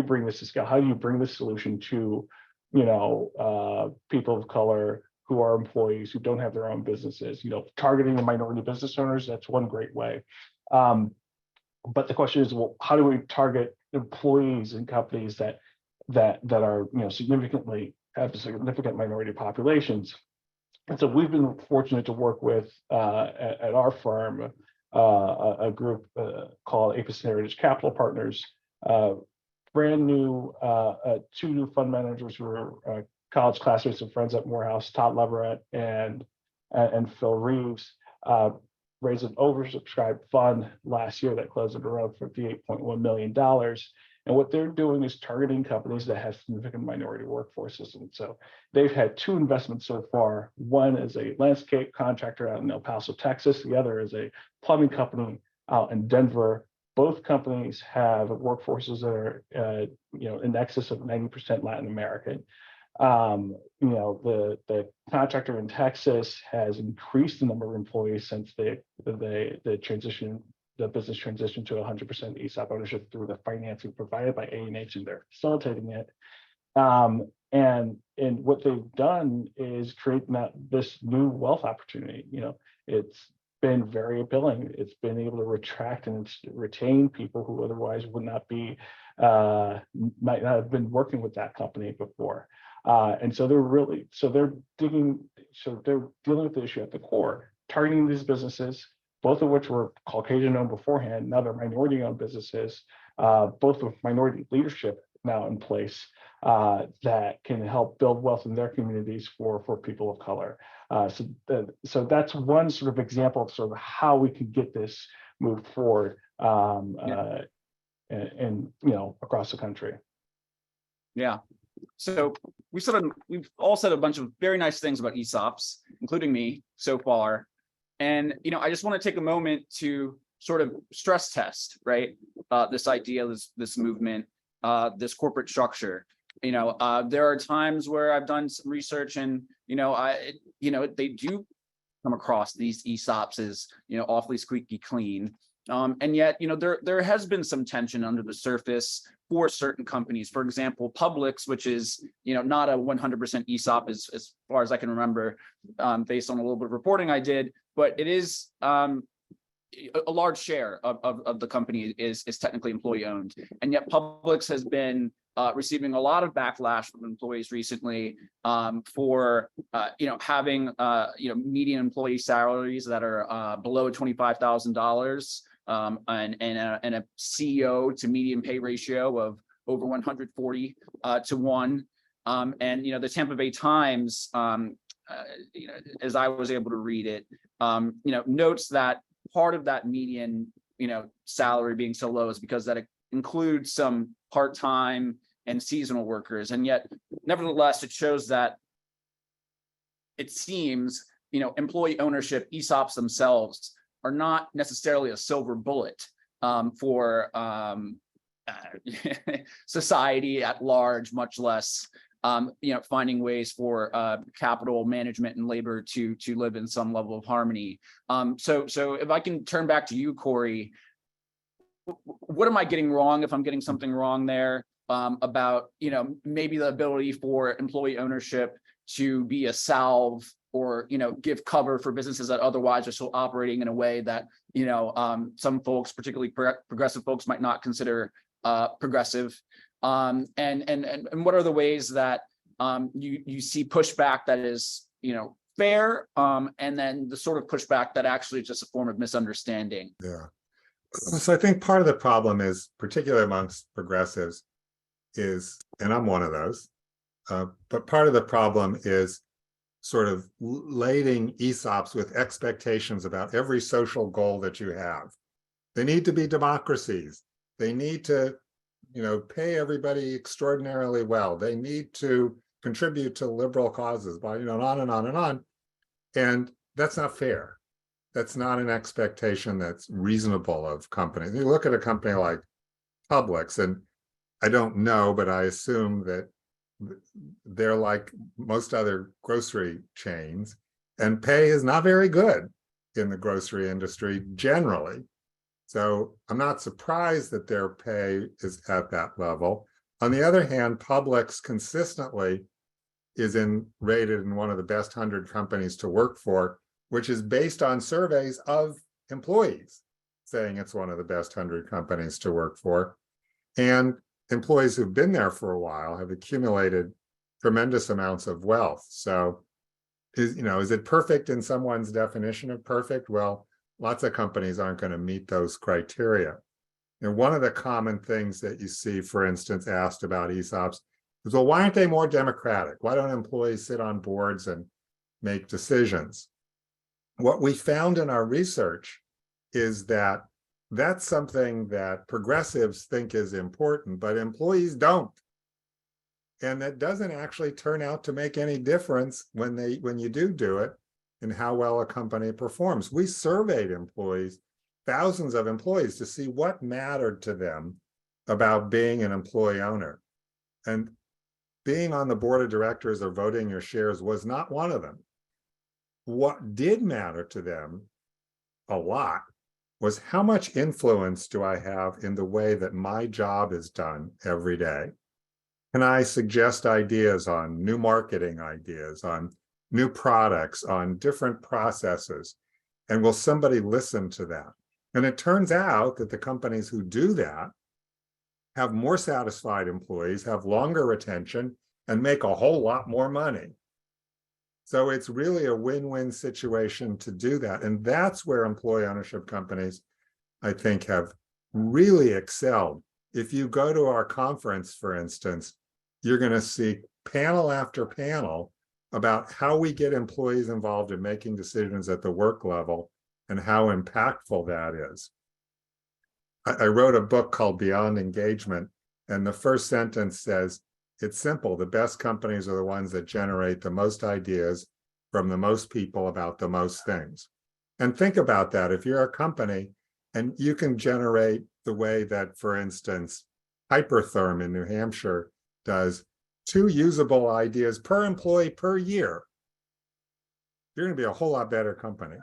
bring this to scale? How do you bring this solution to people of color who are employees who don't have their own businesses? Targeting the minority business owners, that's one great way. But the question is, how do we target employees in companies that are have significant minority populations? And so we've been fortunate to work with at our firm a group called Apis Heritage Capital Partners. Brand new, two new fund managers who are college classmates and friends at Morehouse, Todd Leverett and Phil Reeves, raised an oversubscribed fund last year that closed at around $58.1 million. And what they're doing is targeting companies that have significant minority workforces. And so they've had two investments so far. One is a landscape contractor out in El Paso, Texas. The other is a plumbing company out in Denver. Both companies have workforces that are, in excess of 90% Latin American. The contractor in Texas has increased the number of employees since the business transitioned to 100% ESOP ownership through the financing provided by A&H, and they're facilitating it. And what they've done is create this new wealth opportunity. It's been very appealing. It's been able to attract and retain people who otherwise would not be, might not have been working with that company before. And so they're dealing with the issue at the core, targeting these businesses, both of which were Caucasian owned beforehand, now they're minority owned businesses, both with minority leadership now in place that can help build wealth in their communities for people of color. So that's one sort of example of sort of how we can get this moved forward and across the country. Yeah. So we've all said a bunch of very nice things about ESOPs, including me so far. And I just want to take a moment to sort of stress test, right? This idea, this movement, this corporate structure. There are times where I've done some research and, they do come across these ESOPs as, awfully squeaky clean. And yet, there has been some tension under the surface for certain companies. For example, Publix, which is, not a 100% ESOP as far as I can remember, based on a little bit of reporting I did, but it is a large share of the company is technically employee owned. And yet Publix has been receiving a lot of backlash from employees recently for having median employee salaries that are below $25,000 and a CEO to median pay ratio of over 140 to 1. And the Tampa Bay Times, as I was able to read it, notes that part of that median salary being so low is because that it includes some part-time and seasonal workers. And yet, nevertheless, it shows that it seems, employee ownership, ESOPs themselves are not necessarily a silver bullet for society at large, much less, finding ways for capital management and labor to live in some level of harmony. So if I can turn back to you, Corey, what am I getting wrong if I'm getting something wrong there about, maybe the ability for employee ownership to be a salve or, give cover for businesses that otherwise are still operating in a way that, some folks, particularly progressive folks, might not consider progressive. And what are the ways that you see pushback that is, fair, and then the sort of pushback that actually is just a form of misunderstanding? Yeah. So I think part of the problem is, particularly amongst progressives, is, and I'm one of those, but part of the problem is sort of lading ESOPs with expectations about every social goal that you have. They need to be democracies. They need to, pay everybody extraordinarily well. They need to contribute to liberal causes, by, on and on and on. And that's not fair. That's not an expectation that's reasonable of companies. You look at a company like Publix, and I don't know, but I assume that they're like most other grocery chains, and pay is not very good in the grocery industry generally. So I'm not surprised that their pay is at that level. On the other hand, Publix consistently is rated in one of the best 100 companies to work for, which is based on surveys of employees saying it's one of the best 100 companies to work for. And employees who've been there for a while have accumulated tremendous amounts of wealth. So is it perfect in someone's definition of perfect? Well, lots of companies aren't going to meet those criteria. And one of the common things that you see, for instance, asked about ESOPs is, well, why aren't they more democratic? Why don't employees sit on boards and make decisions? What we found in our research is that that's something that progressives think is important, but employees don't. And that doesn't actually turn out to make any difference when you do it and how well a company performs. We surveyed employees, thousands of employees, to see what mattered to them about being an employee owner. And being on the board of directors or voting your shares was not one of them. What did matter to them a lot was, how much influence do I have in the way that my job is done every day? Can I suggest ideas on new marketing ideas, on new products, on different processes? And will somebody listen to that? And it turns out that the companies who do that have more satisfied employees, have longer retention, and make a whole lot more money. So it's really a win-win situation to do that. And that's where employee ownership companies, I think, have really excelled. If you go to our conference, for instance, you're going to see panel after panel about how we get employees involved in making decisions at the work level and how impactful that is. I wrote a book called Beyond Engagement, and the first sentence says, it's simple. The best companies are the ones that generate the most ideas from the most people about the most things. And think about that. If you're a company And you can generate the way that, for instance, Hypertherm in New Hampshire does 2 usable ideas per employee per year. You're going to be a whole lot better company.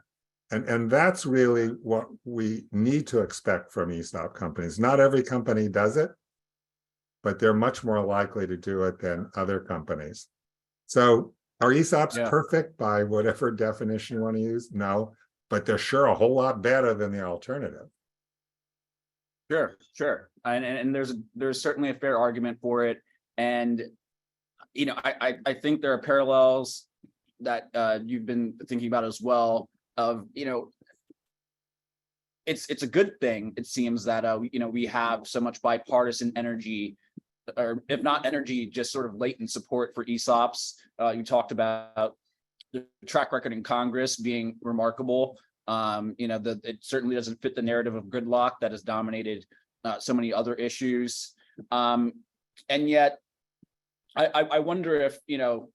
And that's really what we need to expect from ESOP companies. Not every company does it, but they're much more likely to do it than other companies. So are ESOPs perfect by whatever definition you want to use? No, but they're sure a whole lot better than the alternative. Sure. And there's certainly a fair argument for it. And, you know, I think there are parallels that you've been thinking about as well of, you know, it's a good thing, it seems, that, you know, we have so much bipartisan energy, or if not energy, just sort of latent support for ESOPs. You talked about the track record in Congress being remarkable. You know, it certainly doesn't fit the narrative of gridlock that has dominated so many other issues. And yet, I wonder if, you know,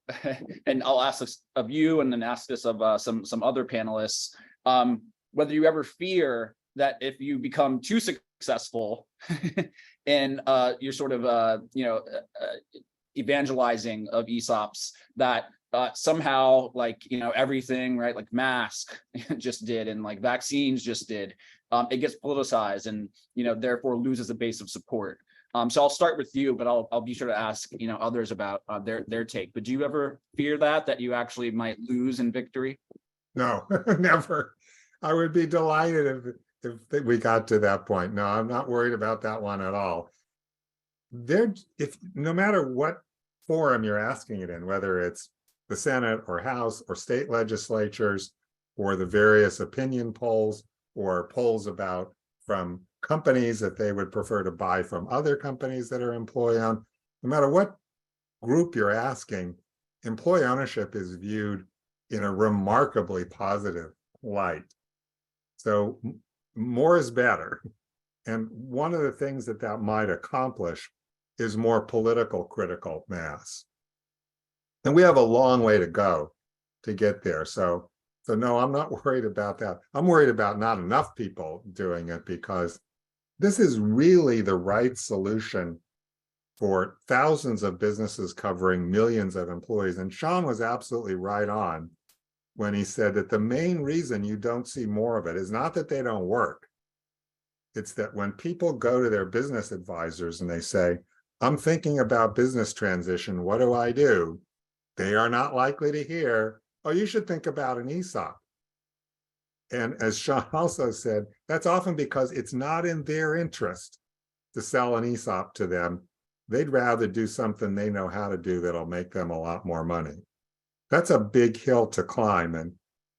and I'll ask this of you and then ask this of some other panelists, whether you ever fear that if you become too successful in your sort of, you know, evangelizing of ESOPs, that somehow, like, you know, everything, right, like mask just did and like vaccines just did, it gets politicized and, you know, therefore loses a base of support. So I'll start with you, but I'll be sure to ask, you know, others about their take. But do you ever fear that you actually might lose in victory? No, never. I would be delighted if we got to that point. No, I'm not worried about that one at all. No matter what forum you're asking it in, whether it's the Senate or House or state legislatures or the various opinion polls or polls about from companies that they would prefer to buy from other companies that are employee-owned, no matter what group you're asking, employee ownership is viewed in a remarkably positive light. So more is better. And one of the things that might accomplish is more political critical mass. And we have a long way to go to get there. So no, I'm not worried about that. I'm worried about not enough people doing it, because this is really the right solution for thousands of businesses covering millions of employees. And Sean was absolutely right on when he said that the main reason you don't see more of it is not that they don't work. It's that when people go to their business advisors and they say, I'm thinking about business transition, what do I do? They are not likely to hear, oh, you should think about an ESOP. And as Sean also said, that's often because it's not in their interest to sell an ESOP to them. They'd rather do something they know how to do that'll make them a lot more money. That's a big hill to climb.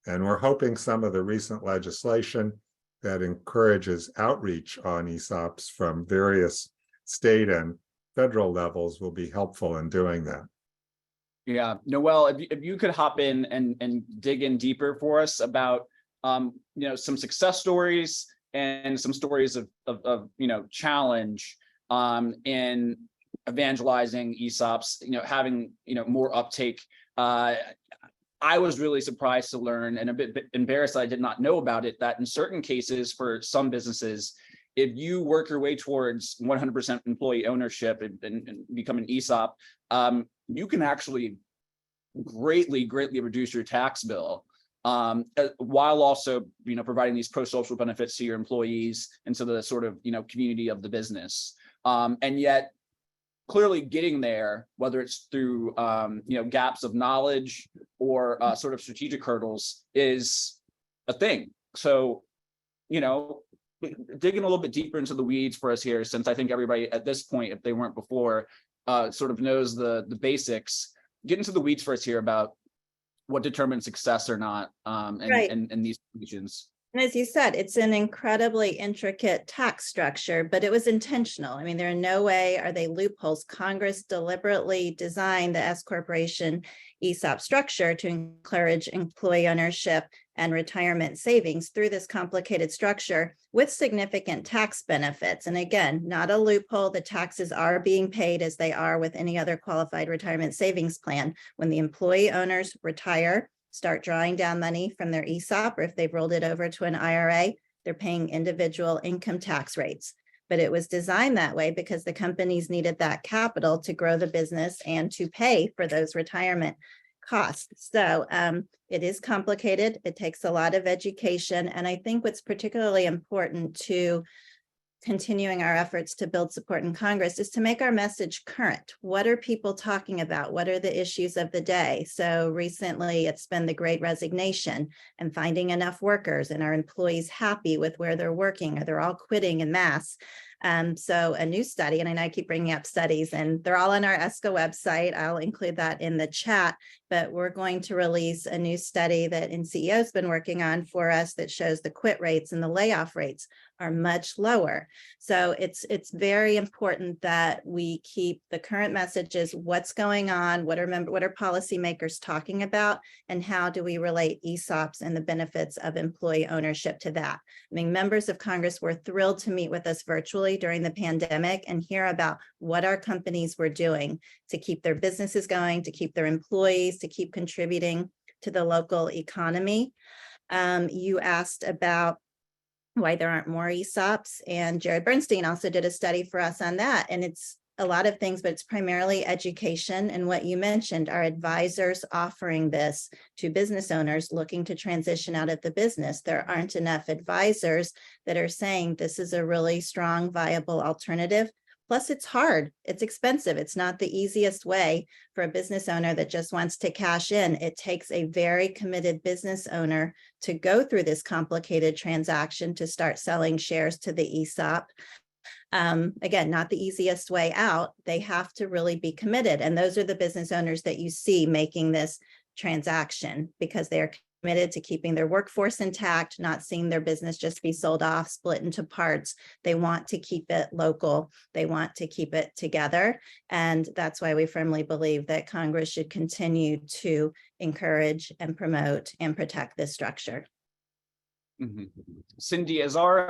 And we're hoping some of the recent legislation that encourages outreach on ESOPs from various state and federal levels will be helpful in doing that. Yeah, Noelle, if you could hop in and dig in deeper for us about you know, some success stories and some stories of you know, challenge in evangelizing ESOPs, you know, having, you know, more uptake. I was really surprised to learn, and a bit embarrassed I did not know about it, that in certain cases for some businesses, if you work your way towards 100% employee ownership and become an ESOP, you can actually greatly reduce your tax bill, while also, you know, providing these pro-social benefits to your employees and to the sort of, you know, community of the business. And yet, clearly getting there, whether it's through you know, gaps of knowledge or sort of strategic hurdles, is a thing. So, you know, digging a little bit deeper into the weeds for us here, since I think everybody at this point, if they weren't before, sort of knows the basics. Get into the weeds for us here about what determines success or not in these regions. And as you said, it's an incredibly intricate tax structure, but it was intentional. I mean, there are no way are they loopholes. Congress deliberately designed the S corporation ESOP structure to encourage employee ownership and retirement savings through this complicated structure with significant tax benefits. And again, not a loophole. The taxes are being paid as they are with any other qualified retirement savings plan. When the employee owners retire, start drawing down money from their ESOP, or if they've rolled it over to an IRA, They're paying individual income tax rates. But it was designed that way because the companies needed that capital to grow the business and to pay for those retirement costs. So it is complicated. It takes a lot of education. And I think what's particularly important to continuing our efforts to build support in Congress is to make our message current. What are people talking about? What are the issues of the day? So recently it's been the Great Resignation and finding enough workers, and are employees happy with where they're working? Are they all quitting en masse? So a new study, and I know I keep bringing up studies, and they're all on our ESCO website. I'll include that in the chat, but we're going to release a new study that NCEO has been working on for us that shows the quit rates and the layoff rates are much lower. So it's very important that we keep the current messages, what's going on, what are policymakers talking about, and how do we relate ESOPs and the benefits of employee ownership to that. I mean, members of Congress were thrilled to meet with us virtually during the pandemic and hear about what our companies were doing to keep their businesses going, to keep their employees, to keep contributing to the local economy. You asked about why there aren't more ESOPs, and Jared Bernstein also did a study for us on that. And it's a lot of things, but it's primarily education. And what you mentioned, our advisors offering this to business owners looking to transition out of the business. There aren't enough advisors that are saying this is a really strong, viable alternative. Plus, it's hard, it's expensive. It's not the easiest way for a business owner that just wants to cash in. It takes a very committed business owner to go through this complicated transaction to start selling shares to the ESOP. Again, not the easiest way out. They have to really be committed. And those are the business owners that you see making this transaction because they're committed to keeping their workforce intact, not seeing their business just be sold off, split into parts. They want to keep it local. They want to keep it together. And that's why we firmly believe that Congress should continue to encourage and promote and protect this structure. Mm-hmm. Cindy, as our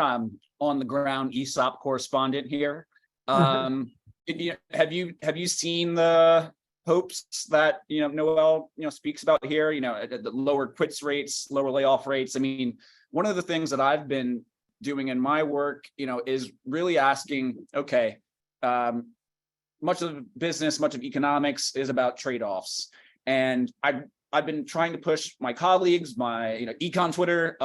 on the ground ESOP correspondent here, have you seen the hopes that Noel speaks about here? The lower quits rates, lower layoff rates. I mean, one of the things that I've been doing in my work, is really asking, okay, much of business, much of economics is about trade-offs, and I've been trying to push my colleagues, my econ Twitter,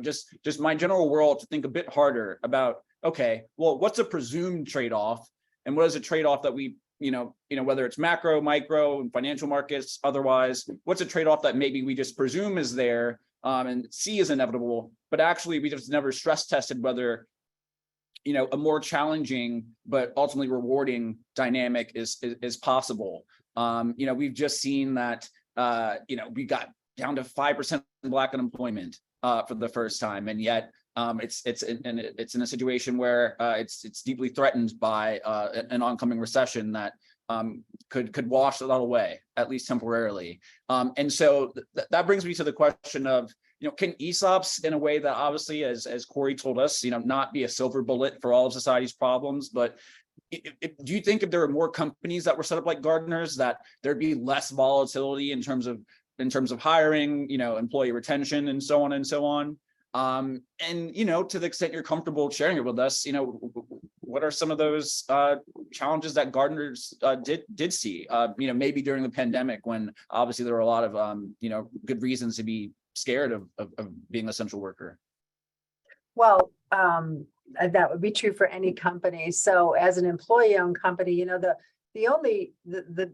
just my general world to think a bit harder about, okay, well, what's a presumed trade-off, and what is a trade-off that we, whether it's macro, micro, and financial markets, otherwise, what's a trade-off that maybe we just presume is there and see is inevitable, but actually we just never stress tested whether a more challenging but ultimately rewarding dynamic is possible. We've just seen that. We got down to 5% Black unemployment for the first time, and yet it's in a situation where it's deeply threatened by an oncoming recession that could wash that away, at least temporarily. And so that brings me to the question of, can ESOPs, in a way that obviously, as Corey told us, not be a silver bullet for all of society's problems, but do you think if there were more companies that were set up like Gardner's, that there'd be less volatility in terms of hiring, employee retention, and so on and so on? And to the extent you're comfortable sharing it with us, what are some of those challenges that Gardner's did see? Maybe during the pandemic, when obviously there were a lot of good reasons to be scared of being an essential worker. Well, that would be true for any company. So as an employee-owned company, the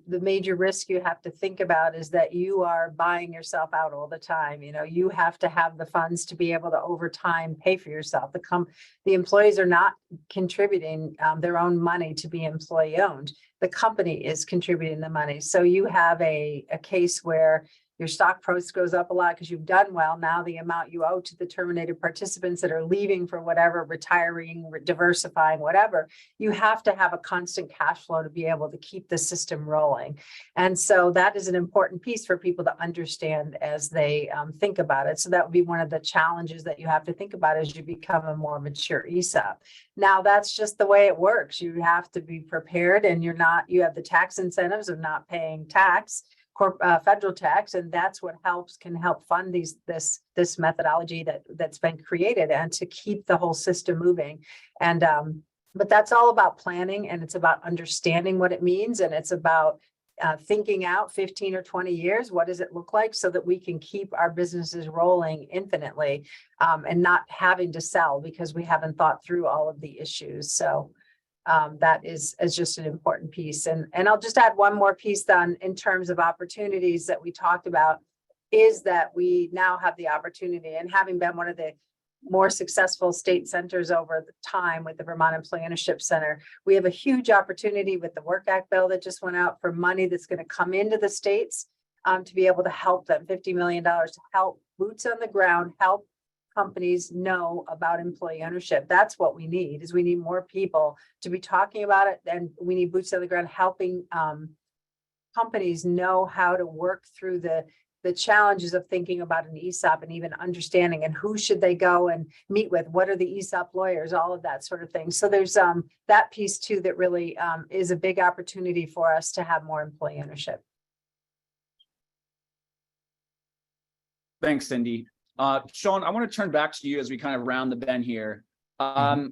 major risk you have to think about is that you are buying yourself out all the time. You have to have the funds to be able to over time pay for yourself. The employees are not contributing their own money to be employee-owned. The company is contributing the money. So you have a case where your stock price goes up a lot because you've done well. Now the amount you owe to the terminated participants that are leaving for whatever, retiring, diversifying, whatever, you have to have a constant cash flow to be able to keep the system rolling. And so that is an important piece for people to understand as they think about it. So that would be one of the challenges that you have to think about as you become a more mature ESOP. Now that's just the way it works. You have to be prepared, and you have the tax incentives of not paying tax, federal tax, and that's what can help fund this methodology that's been created and to keep the whole system moving. And but that's all about planning, and it's about understanding what it means, and it's about thinking out 15 or 20 years, what does it look like, so that we can keep our businesses rolling infinitely, and not having to sell because we haven't thought through all of the issues. So that is just an important piece. And I'll just add one more piece then in terms of opportunities that we talked about, is that we now have the opportunity, and having been one of the more successful state centers over the time with the Vermont Employee Ownership Center, we have a huge opportunity with the Work Act bill that just went out for money that's going to come into the states to be able to help them, $50 million to help boots on the ground, help companies know about employee ownership. That's what we need, is we need more people to be talking about it, and we need boots on the ground helping companies know how to work through the challenges of thinking about an ESOP and even understanding, and who should they go and meet with, what are the ESOP lawyers, all of that sort of thing. So there's that piece too that really is a big opportunity for us to have more employee ownership. Thanks, Cindy. Sean, I want to turn back to you as we kind of round the bend here. Going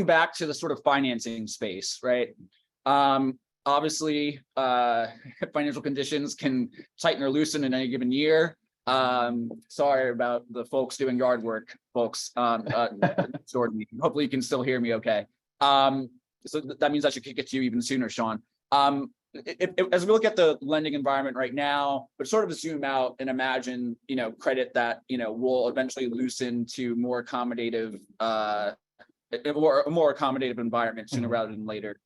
back to the sort of financing space, right? Obviously, financial conditions can tighten or loosen in any given year. Sorry about the folks doing yard work, folks. Hopefully you can still hear me okay. So that means I should kick it to you even sooner, Sean. As we look at the lending environment right now, but sort of zoom out and imagine, credit that, will eventually loosen to more accommodative, a more accommodative environment sooner rather than later.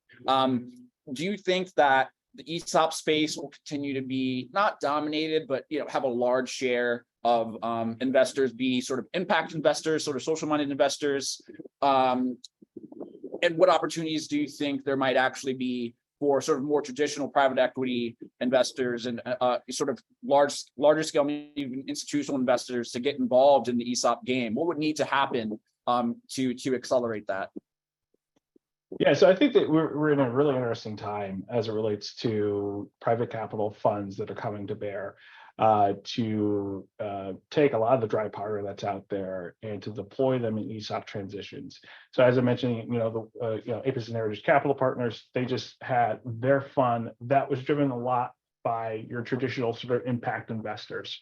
Do you think that the ESOP space will continue to be not dominated, but have a large share of investors be sort of impact investors, sort of social-minded investors? And what opportunities do you think there might actually be for sort of more traditional private equity investors and sort of larger scale, even institutional investors to get involved in the ESOP game? What would need to happen to accelerate that? Yeah, so I think that we're in a really interesting time as it relates to private capital funds that are coming to bear to take a lot of the dry powder that's out there and to deploy them in ESOP transitions. So as I mentioned, Apis and Heritage Capital Partners, they just had their fund that was driven a lot by your traditional sort of impact investors,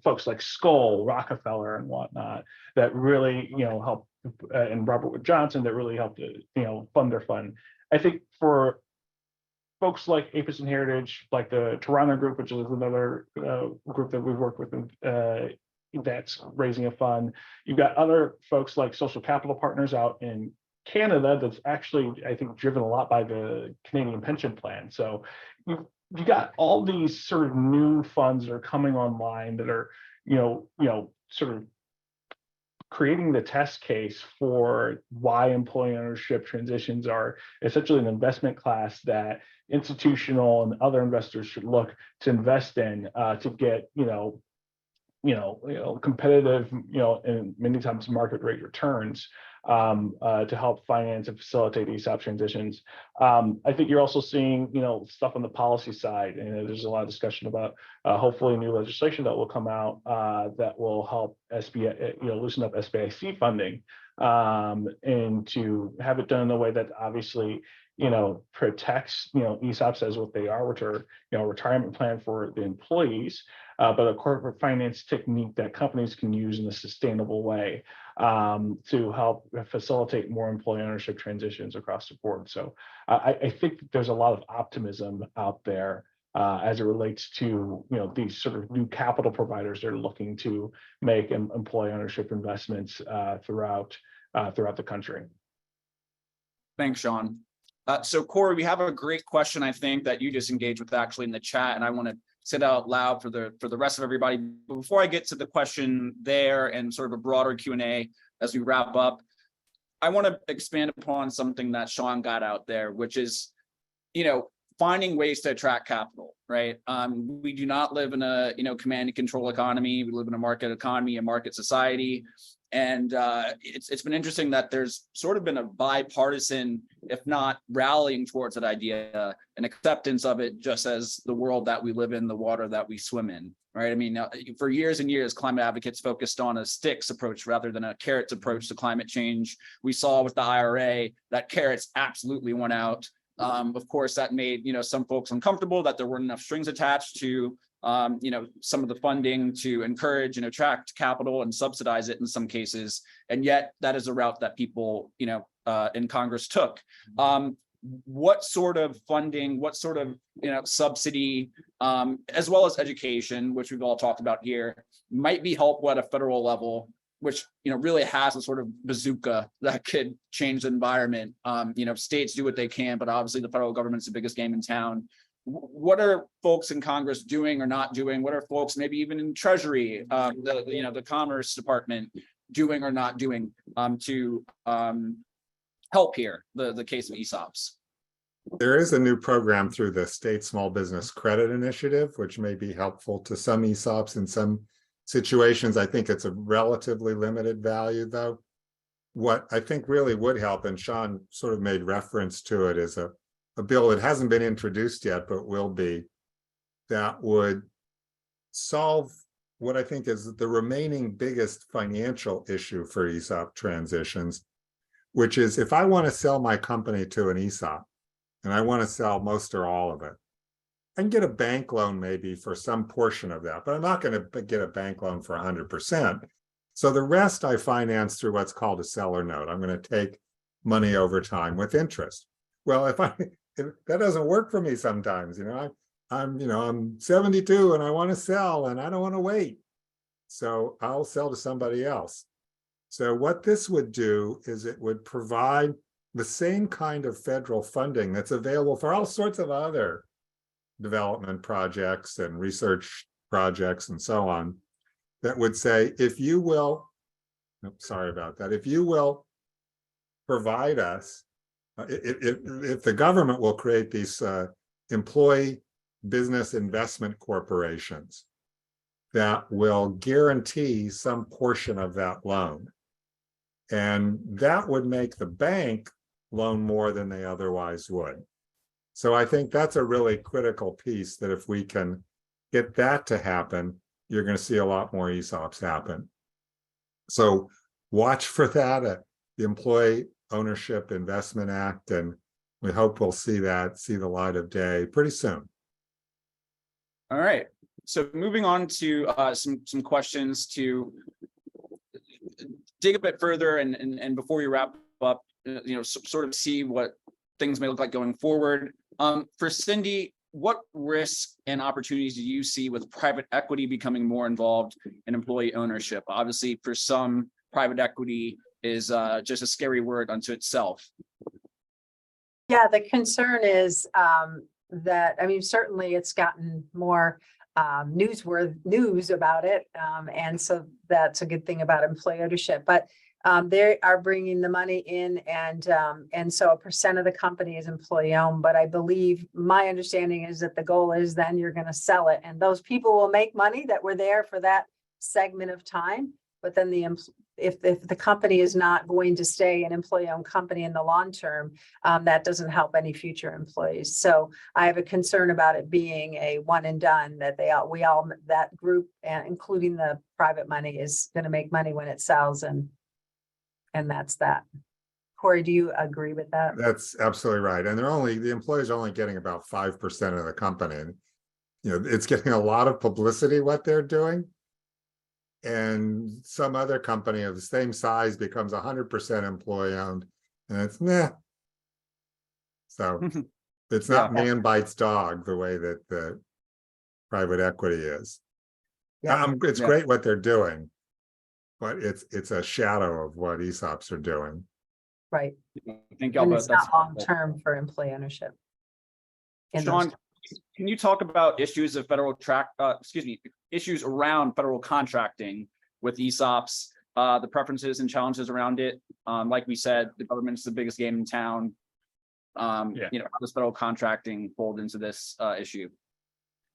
folks like Skoll, Rockefeller, and whatnot, that really, help, and Robert Wood Johnson, that really helped to, fund their fund. I think for folks like Apis and Heritage, like the Toronto Group, which is another group that we've worked with, that's raising a fund. You've got other folks like Social Capital Partners out in Canada that's actually, I think, driven a lot by the Canadian pension plan. So you got all these sort of new funds that are coming online that are, sort of creating the test case for why employee ownership transitions are essentially an investment class that institutional and other investors should look to invest in to get, competitive, and many times market rate returns to help finance and facilitate ESOP transitions. I think you're also seeing, stuff on the policy side, and there's a lot of discussion about hopefully new legislation that will come out that will help loosen up SBIC funding, and to have it done in a way that obviously, protects, ESOPs as what they are, which are, a retirement plan for the employees, but a corporate finance technique that companies can use in a sustainable way to help facilitate more employee ownership transitions across the board. So I think that there's a lot of optimism out there as it relates to, these sort of new capital providers that are looking to make employee ownership investments throughout the country. Thanks, Sean. So Corey, we have a great question, I think, that you just engaged with actually in the chat, and I want to say it out loud for the rest of everybody. But before I get to the question there and sort of a broader Q&A as we wrap up, I want to expand upon something that Sean got out there, which is, finding ways to attract capital, right? We do not live in a, command and control economy. We live in a market economy, a market society. And it's been interesting that there's sort of been a bipartisan, if not rallying towards that idea, and acceptance of it just as the world that we live in, the water that we swim in, right? I mean, for years and years, climate advocates focused on a sticks approach rather than a carrots approach to climate change. We saw with the IRA that carrots absolutely went out. Of course, that made, some folks uncomfortable that there weren't enough strings attached to some of the funding to encourage and attract capital and subsidize it in some cases. And yet that is a route that people, in Congress took. What sort of funding, what sort of, subsidy, as well as education, which we've all talked about here, might be helpful at a federal level, which, really has a sort of bazooka that could change the environment. States do what they can, but obviously the federal government's the biggest game in town. What are folks in Congress doing or not doing? What are folks maybe even in Treasury, the Commerce Department doing or not doing to help here, the case of ESOPs? There is a new program through the State Small Business Credit Initiative, which may be helpful to some ESOPs in some situations. I think it's a relatively limited value, though. What I think really would help, and Sean sort of made reference to it, is a bill that hasn't been introduced yet, but will be, that would solve what I think is the remaining biggest financial issue for ESOP transitions, which is if I want to sell my company to an ESOP, and I want to sell most or all of it, I can get a bank loan maybe for some portion of that, but I'm not going to get a bank loan for 100%. So the rest I finance through what's called a seller note. I'm going to take money over time with interest. Well, if that doesn't work for me sometimes, I'm 72 and I want to sell and I don't want to wait. So I'll sell to somebody else. So what this would do is it would provide the same kind of federal funding that's available for all sorts of other development projects and research projects and so on, that would say, if you will, sorry about that, if you will provide us, if the government will create these employee business investment corporations that will guarantee some portion of that loan. And that would make the bank loan more than they otherwise would. So I think that's a really critical piece, that if we can get that to happen, you're going to see a lot more ESOPs happen. So watch for that at the Employee Ownership Investment Act, and we hope we'll see the light of day pretty soon. All right. So moving on to some questions to dig a bit further, and before we wrap up, sort of see what things may look like going forward. For Cindy, what risks and opportunities do you see with private equity becoming more involved in employee ownership? Obviously, for some, private equity is just a scary word unto itself. Yeah, the concern is that, certainly it's gotten more news about it. And so that's a good thing about employee ownership. But they are bringing the money in, and so 1% of the company is employee owned. But I believe, my understanding is that the goal is then you're going to sell it, and those people will make money that were there for that segment of time. But then if the company is not going to stay an employee owned company in the long term, that doesn't help any future employees. So I have a concern about it being a one and done, that that group, and including the private money, is going to make money when it sells, and that's that. Corey, do you agree with that? That's absolutely right. And the employees are only getting about 5% of the company. And, it's getting a lot of publicity what they're doing. And some other company of the same size becomes 100% employee owned, and it's nah. So it's not man bites dog the way that the private equity is. It's great what they're doing, but it's a shadow of what ESOPs are doing. Right. I think And it's not long term for employee ownership. Sean, can you talk about issues of issues around federal contracting with ESOPs, the preferences and challenges around it? Like we said, the government's the biggest game in town. How does federal contracting fold into this issue?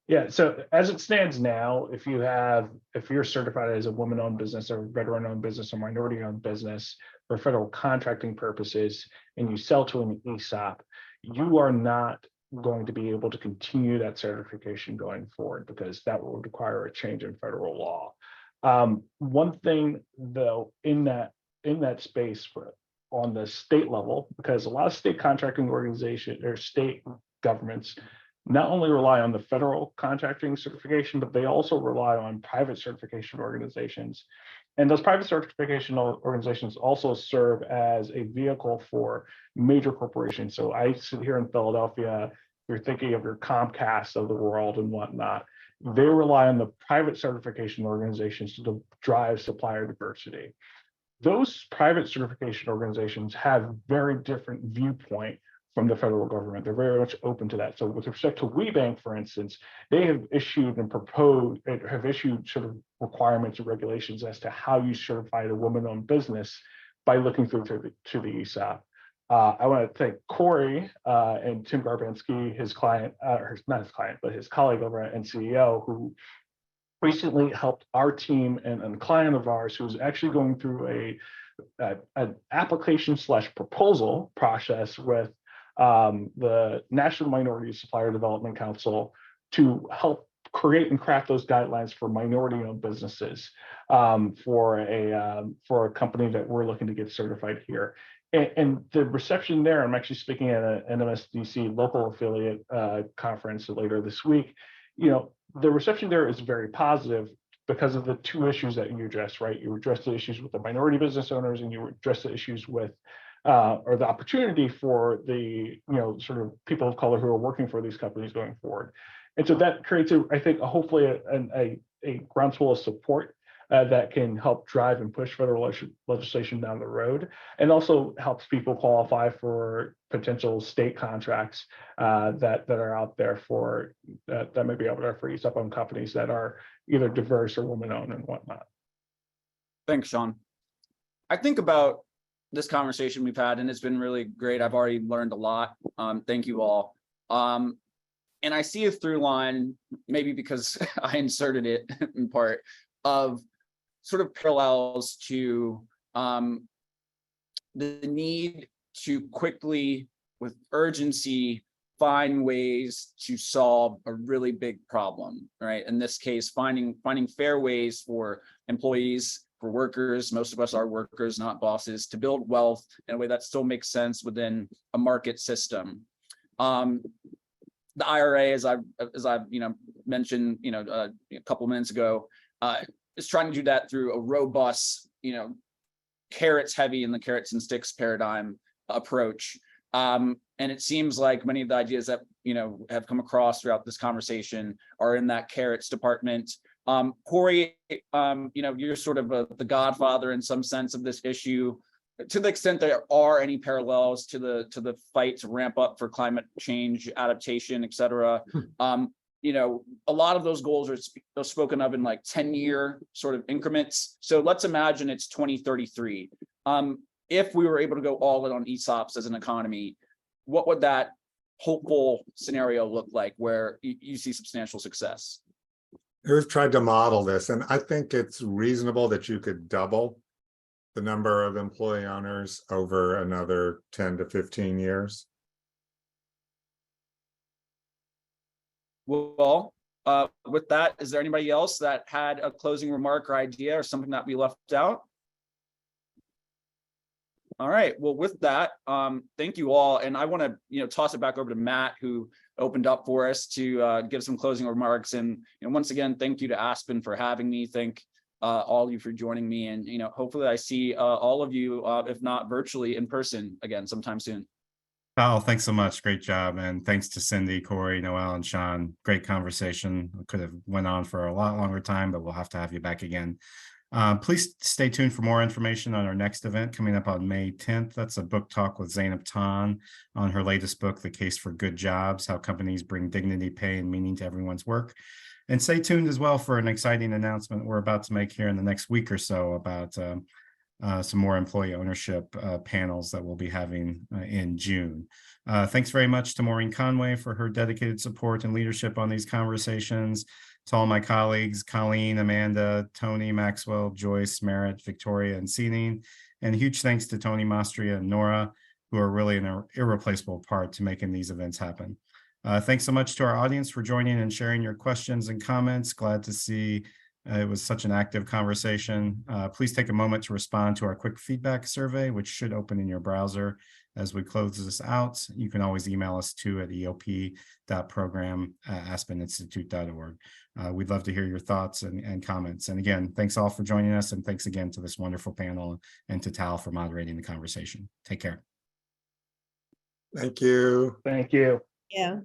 Yeah, so as it stands now, if you're certified as a woman-owned business or veteran-owned business or minority-owned business for federal contracting purposes, and you sell to an ESOP, you are not going to be able to continue that certification going forward because that would require a change in federal law. One thing though, in that space on the state level, because a lot of state contracting organizations or state governments not only rely on the federal contracting certification, but they also rely on private certification organizations. And those private certification organizations also serve as a vehicle for major corporations. So I sit here in Philadelphia, you're thinking of your Comcast of the world and whatnot. They rely on the private certification organizations to drive supplier diversity. Those private certification organizations have very different viewpoint from the federal government. They're very much open to that. So with respect to WeBank, for instance, they have issued sort of requirements and regulations as to how you certify a woman-owned business by looking through to the ESOP. I want to thank Corey and Tim Garbansky, his client, or not his client, but his colleague over at NCEO, who recently helped our team and a client of ours who's actually going through an application / proposal process with the National Minority Supplier Development Council to help create and craft those guidelines for minority-owned businesses for a company that we're looking to get certified here. And the reception there, I'm actually speaking at an NMSDC local affiliate conference later this week. The reception there is very positive because of the two issues that you addressed, right? You addressed the issues with the minority business owners, and you addressed the issues with or the opportunity for the sort of people of color who are working for these companies going forward. And so that creates hopefully a groundswell of support that can help drive and push federal legislation down the road, and also helps people qualify for potential state contracts that are out there for that may be out there for ESOP-owned companies that are either diverse or woman-owned and whatnot. Thanks, Sean. I think about this conversation we've had, and it's been really great. I've already learned a lot. Thank you all. And I see a through line, maybe because I inserted it in part, of sort of parallels to the need to quickly, with urgency, find ways to solve a really big problem, right? In this case, finding fair ways for employees, for workers, most of us are workers, not bosses, to build wealth in a way that still makes sense within a market system. The IRA, as I've mentioned, a couple minutes ago, is trying to do that through a robust, carrots heavy in the carrots and sticks paradigm approach. And it seems like many of the ideas that have come across throughout this conversation are in that carrots department. Corey, you're sort of the godfather in some sense of this issue. To the extent there are any parallels to the fight to ramp up for climate change adaptation, et cetera. A lot of those goals are spoken of in like 10-year sort of increments. So let's imagine it's 2033. If we were able to go all in on ESOPs as an economy, what would that hopeful scenario look like where you see substantial success? We've tried to model this, and I think it's reasonable that you could double the number of employee owners over another 10 to 15 years. Well, with that, is there anybody else that had a closing remark or idea or something that we left out? All right. Well, with that, thank you all. And I want to, toss it back over to Matt, who opened up for us to give some closing remarks. And once again, thank you to Aspen for having me. Thank all of you for joining me. And, hopefully I see all of you, if not virtually, in person again sometime soon. Oh, thanks so much. Great job. And thanks to Cindy, Corey, Noel, and Sean. Great conversation. We could have went on for a lot longer time, but we'll have to have you back again. Please stay tuned for more information on our next event coming up on May 10th. That's a book talk with Zainab Tan on her latest book, The Case for Good Jobs, How Companies Bring Dignity, Pay, and Meaning to Everyone's Work. And stay tuned as well for an exciting announcement we're about to make here in the next week or so about some more employee ownership panels that we'll be having in June. Thanks very much to Maureen Conway for her dedicated support and leadership on these conversations. To all my colleagues, Colleen, Amanda, Tony, Maxwell, Joyce, Merritt, Victoria, and Seaning. And huge thanks to Tony Mastria and Nora, who are really an irreplaceable part to making these events happen. Thanks so much to our audience for joining and sharing your questions and comments. Glad to see it was such an active conversation. Please take a moment to respond to our quick feedback survey, which should open in your browser as we close this out. You can always email us too at eop.program@aspeninstitute.org. We'd love to hear your thoughts and comments. And again, thanks all for joining us. And thanks again to this wonderful panel and to Tal for moderating the conversation. Take care. Thank you. Thank you. Yeah.